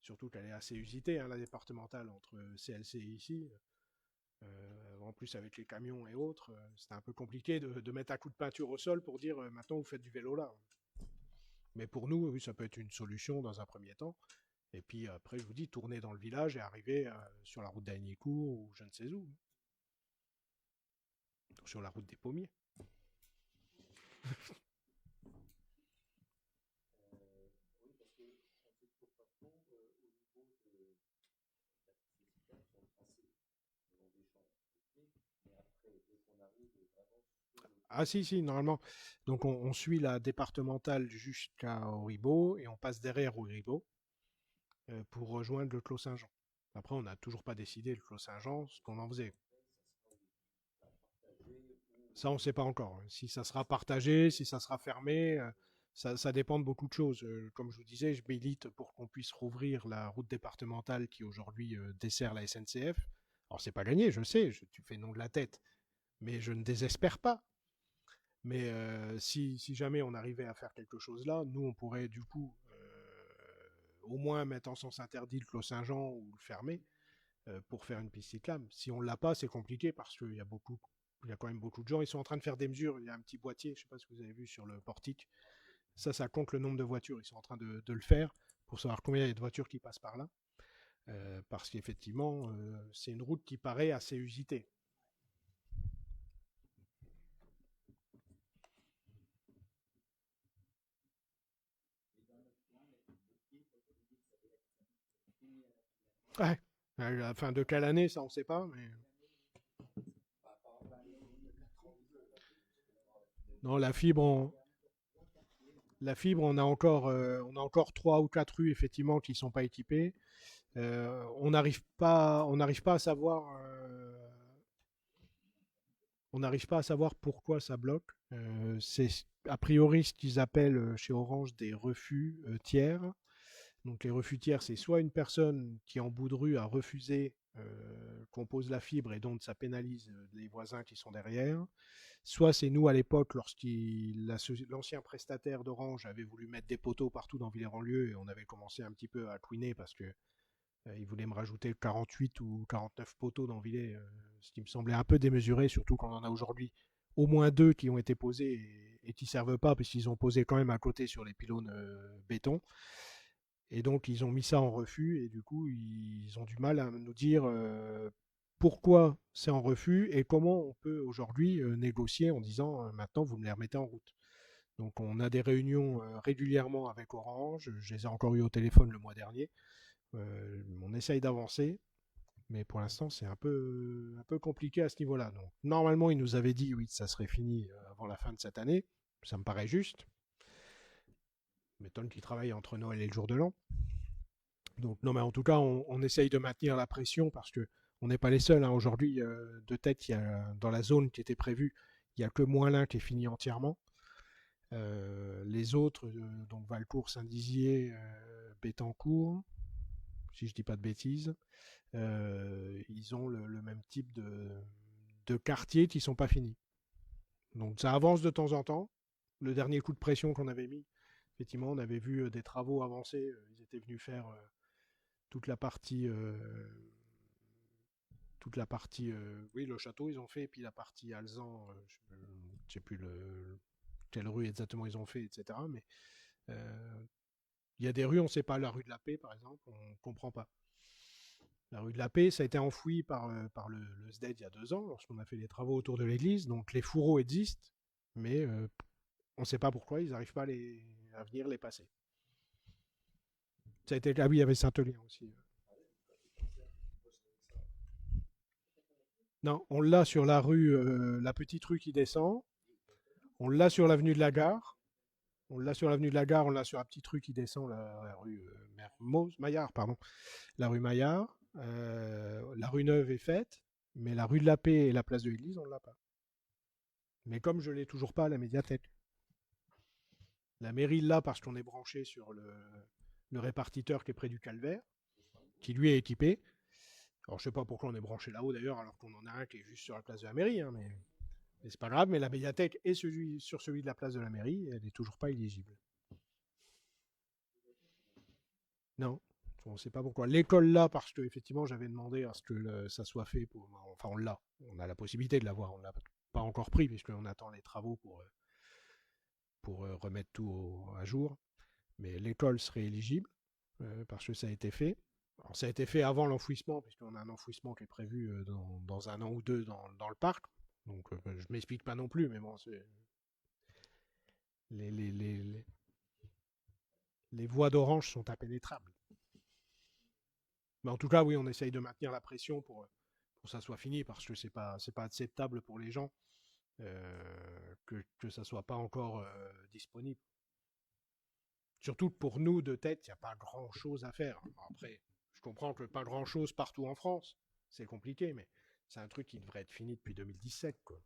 surtout qu'elle est assez usitée, hein, la départementale entre CLC et ici. En plus, avec les camions et autres, c'était un peu compliqué de mettre un coup de peinture au sol pour dire maintenant vous faites du vélo là. Mais pour nous, oui, ça peut être une solution dans un premier temps. Et puis après, je vous dis, tourner dans le village et arriver sur la route d'Agnicourt ou je ne sais où. Sur la route des pommiers. Oui, parce qu'on ne sait toujours pas trop au niveau de la nécessité sur le tracé, le long des champs. Mais après, dès qu'on arrive vraiment sur le... Ah si, normalement. Donc on suit la départementale jusqu'à Auribeau et on passe derrière Auribeau pour rejoindre le Clos Saint-Jean. Après, on n'a toujours pas décidé le Clos Saint-Jean, ce qu'on en faisait. Ça, on ne sait pas encore. Si ça sera partagé, si ça sera fermé, ça dépend de beaucoup de choses. Comme je vous disais, je milite pour qu'on puisse rouvrir la route départementale qui aujourd'hui dessert la SNCF. Alors, c'est pas gagné, je sais, tu fais non de la tête, mais je ne désespère pas. Mais si jamais on arrivait à faire quelque chose là, nous, on pourrait du coup au moins mettre en sens interdit le Clos Saint-Jean ou le fermer pour faire une piste cyclable. Si on ne l'a pas, c'est compliqué parce qu'il y a quand même beaucoup de gens. Ils sont en train de faire des mesures. Il y a un petit boîtier, je ne sais pas si vous avez vu sur le portique. Ça compte le nombre de voitures. Ils sont en train de le faire pour savoir combien il y a de voitures qui passent par là. Parce qu'effectivement, c'est une route qui paraît assez usitée. Ouais. À la fin de quelle année, ça on ne sait pas, mais. Non, la fibre, on a encore 3 ou 4 rues effectivement qui ne sont pas équipées. On n'arrive pas à savoir. On n'arrive pas à savoir pourquoi ça bloque. C'est a priori ce qu'ils appellent chez Orange des refus tiers. Donc les refus tiers, c'est soit une personne qui en bout de rue a refusé qu'on pose la fibre et donc ça pénalise les voisins qui sont derrière. Soit c'est nous à l'époque, l'ancien prestataire d'Orange avait voulu mettre des poteaux partout dans Villers-en-Lieu et on avait commencé un petit peu à couiner parce que il voulait me rajouter 48 ou 49 poteaux dans Villers, ce qui me semblait un peu démesuré, surtout qu'on en a aujourd'hui au moins 2 qui ont été posés et qui ne servent pas, puisqu'ils ont posé quand même à côté sur les pylônes béton. Et donc, ils ont mis ça en refus, et du coup, ils ont du mal à nous dire pourquoi c'est en refus et comment on peut aujourd'hui négocier en disant maintenant, vous me les remettez en route. Donc, on a des réunions régulièrement avec Orange. Je les ai encore eu au téléphone le mois dernier. On essaye d'avancer, mais pour l'instant, c'est un peu compliqué à ce niveau-là. Donc, normalement, ils nous avaient dit oui, ça serait fini avant la fin de cette année. Ça me paraît juste. M'étonne qu'ils travaillent entre Noël et le jour de l'an. Donc, non, mais en tout cas, on essaye de maintenir la pression parce que on n'est pas les seuls. Hein. Aujourd'hui, de tête, il y a, dans la zone qui était prévue, il n'y a que Moinlin qui est fini entièrement. Les autres, donc Valcourt, Saint-Dizier, Béthencourt, si je dis pas de bêtises, ils ont le même type de quartiers qui sont pas finis. Donc ça avance de temps en temps. Le dernier coup de pression qu'on avait mis, effectivement, on avait vu des travaux avancer. Ils étaient venus faire toute la partie, oui, le château ils ont fait, et puis la partie Alzan, je ne sais plus quelle rue exactement ils ont fait, etc. Mais il y a des rues, on ne sait pas. La rue de la Paix, par exemple, on ne comprend pas. La rue de la Paix, ça a été enfoui par le SDED il y a 2 ans, lorsqu'on a fait les travaux autour de l'église. Donc les fourreaux existent, mais on ne sait pas pourquoi ils n'arrivent pas à venir les passer. Ça a été, ah oui, il y avait Saint-Eulien aussi. Non, on l'a sur la rue, la petite rue qui descend. On l'a sur l'avenue de la Gare. On l'a sur l'avenue de la Gare, on l'a sur la petite rue qui descend, la rue Maillard, pardon. La rue Maillard. La rue Neuve est faite, mais la rue de la Paix et la place de l'église, on ne l'a pas. Mais comme je ne l'ai toujours pas à la médiathèque. La mairie l'a parce qu'on est branché sur le répartiteur qui est près du calvaire, qui lui est équipé. Alors je sais pas pourquoi on est branché là-haut d'ailleurs, alors qu'on en a un qui est juste sur la place de la mairie, hein, mais c'est pas grave. Mais la médiathèque est sur celui de la place de la mairie, elle n'est toujours pas éligible. Non, on ne sait pas pourquoi. L'école là, parce que effectivement j'avais demandé à ce que ça soit fait pour. Enfin on l'a, on a la possibilité de l'avoir, on l'a pas encore pris puisqu'on attend les travaux pour remettre tout à jour. Mais l'école serait éligible parce que ça a été fait. Alors, ça a été fait avant l'enfouissement, puisqu'on a un enfouissement qui est prévu dans 1 an ou 2 dans le parc. Donc je m'explique pas non plus, mais bon, les voies d'Orange sont impénétrables. Mais en tout cas, oui, on essaye de maintenir la pression pour que ça soit fini, parce que c'est pas acceptable pour les gens que ça soit pas encore disponible. Surtout que pour nous, de tête, il n'y a pas grand-chose à faire. Après, je comprends que pas grand-chose partout en France, c'est compliqué, mais c'est un truc qui devrait être fini depuis 2017, quoi.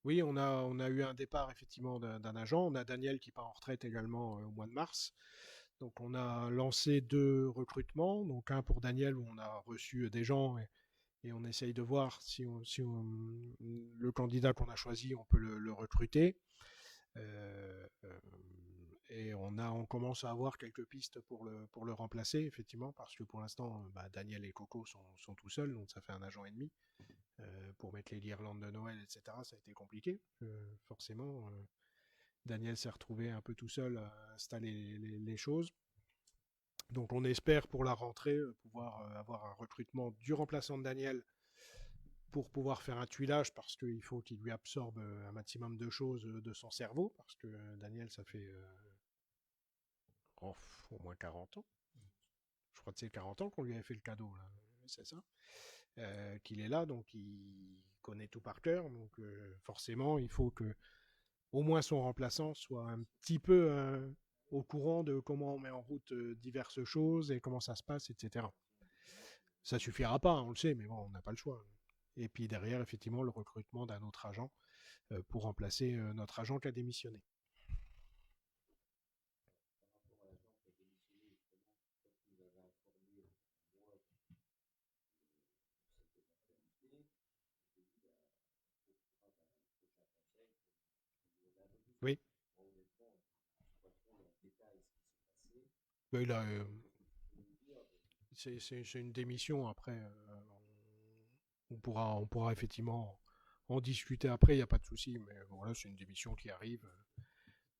Oui, on a eu un départ effectivement d'un agent. On a Daniel qui part en retraite également au mois de mars. Donc on a lancé 2 recrutements. Donc un pour Daniel où on a reçu des gens et on essaye de voir si le candidat qu'on a choisi, on peut le recruter. Et on commence à avoir quelques pistes pour le remplacer, effectivement, parce que pour l'instant, Daniel et Coco sont tout seuls, donc ça fait 1 agent et demi. Pour mettre les guirlandes de Noël, etc., ça a été compliqué. Forcément, Daniel s'est retrouvé un peu tout seul à installer les choses. Donc on espère pour la rentrée pouvoir avoir un recrutement du remplaçant de Daniel pour pouvoir faire un tuilage, parce qu'il faut qu'il lui absorbe un maximum de choses de son cerveau, parce que Daniel, ça fait au moins 40 ans. Je crois que c'est 40 ans qu'on lui avait fait le cadeau, là. C'est ça. Qu'il est là, donc il connaît tout par cœur. Donc forcément, il faut que au moins son remplaçant soit un petit peu au courant de comment on met en route diverses choses et comment ça se passe, etc. Ça suffira pas, on le sait, mais bon, on n'a pas le choix. Et puis derrière, effectivement, le recrutement d'un autre agent pour remplacer notre agent qui a démissionné. Oui. Ben, c'est une démission. Après, on pourra effectivement en discuter après, il n'y a pas de souci. Mais voilà, c'est une démission qui arrive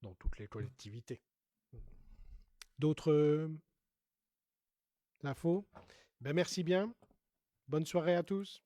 dans toutes les collectivités. D'autres infos? Ben, merci bien. Bonne soirée à tous.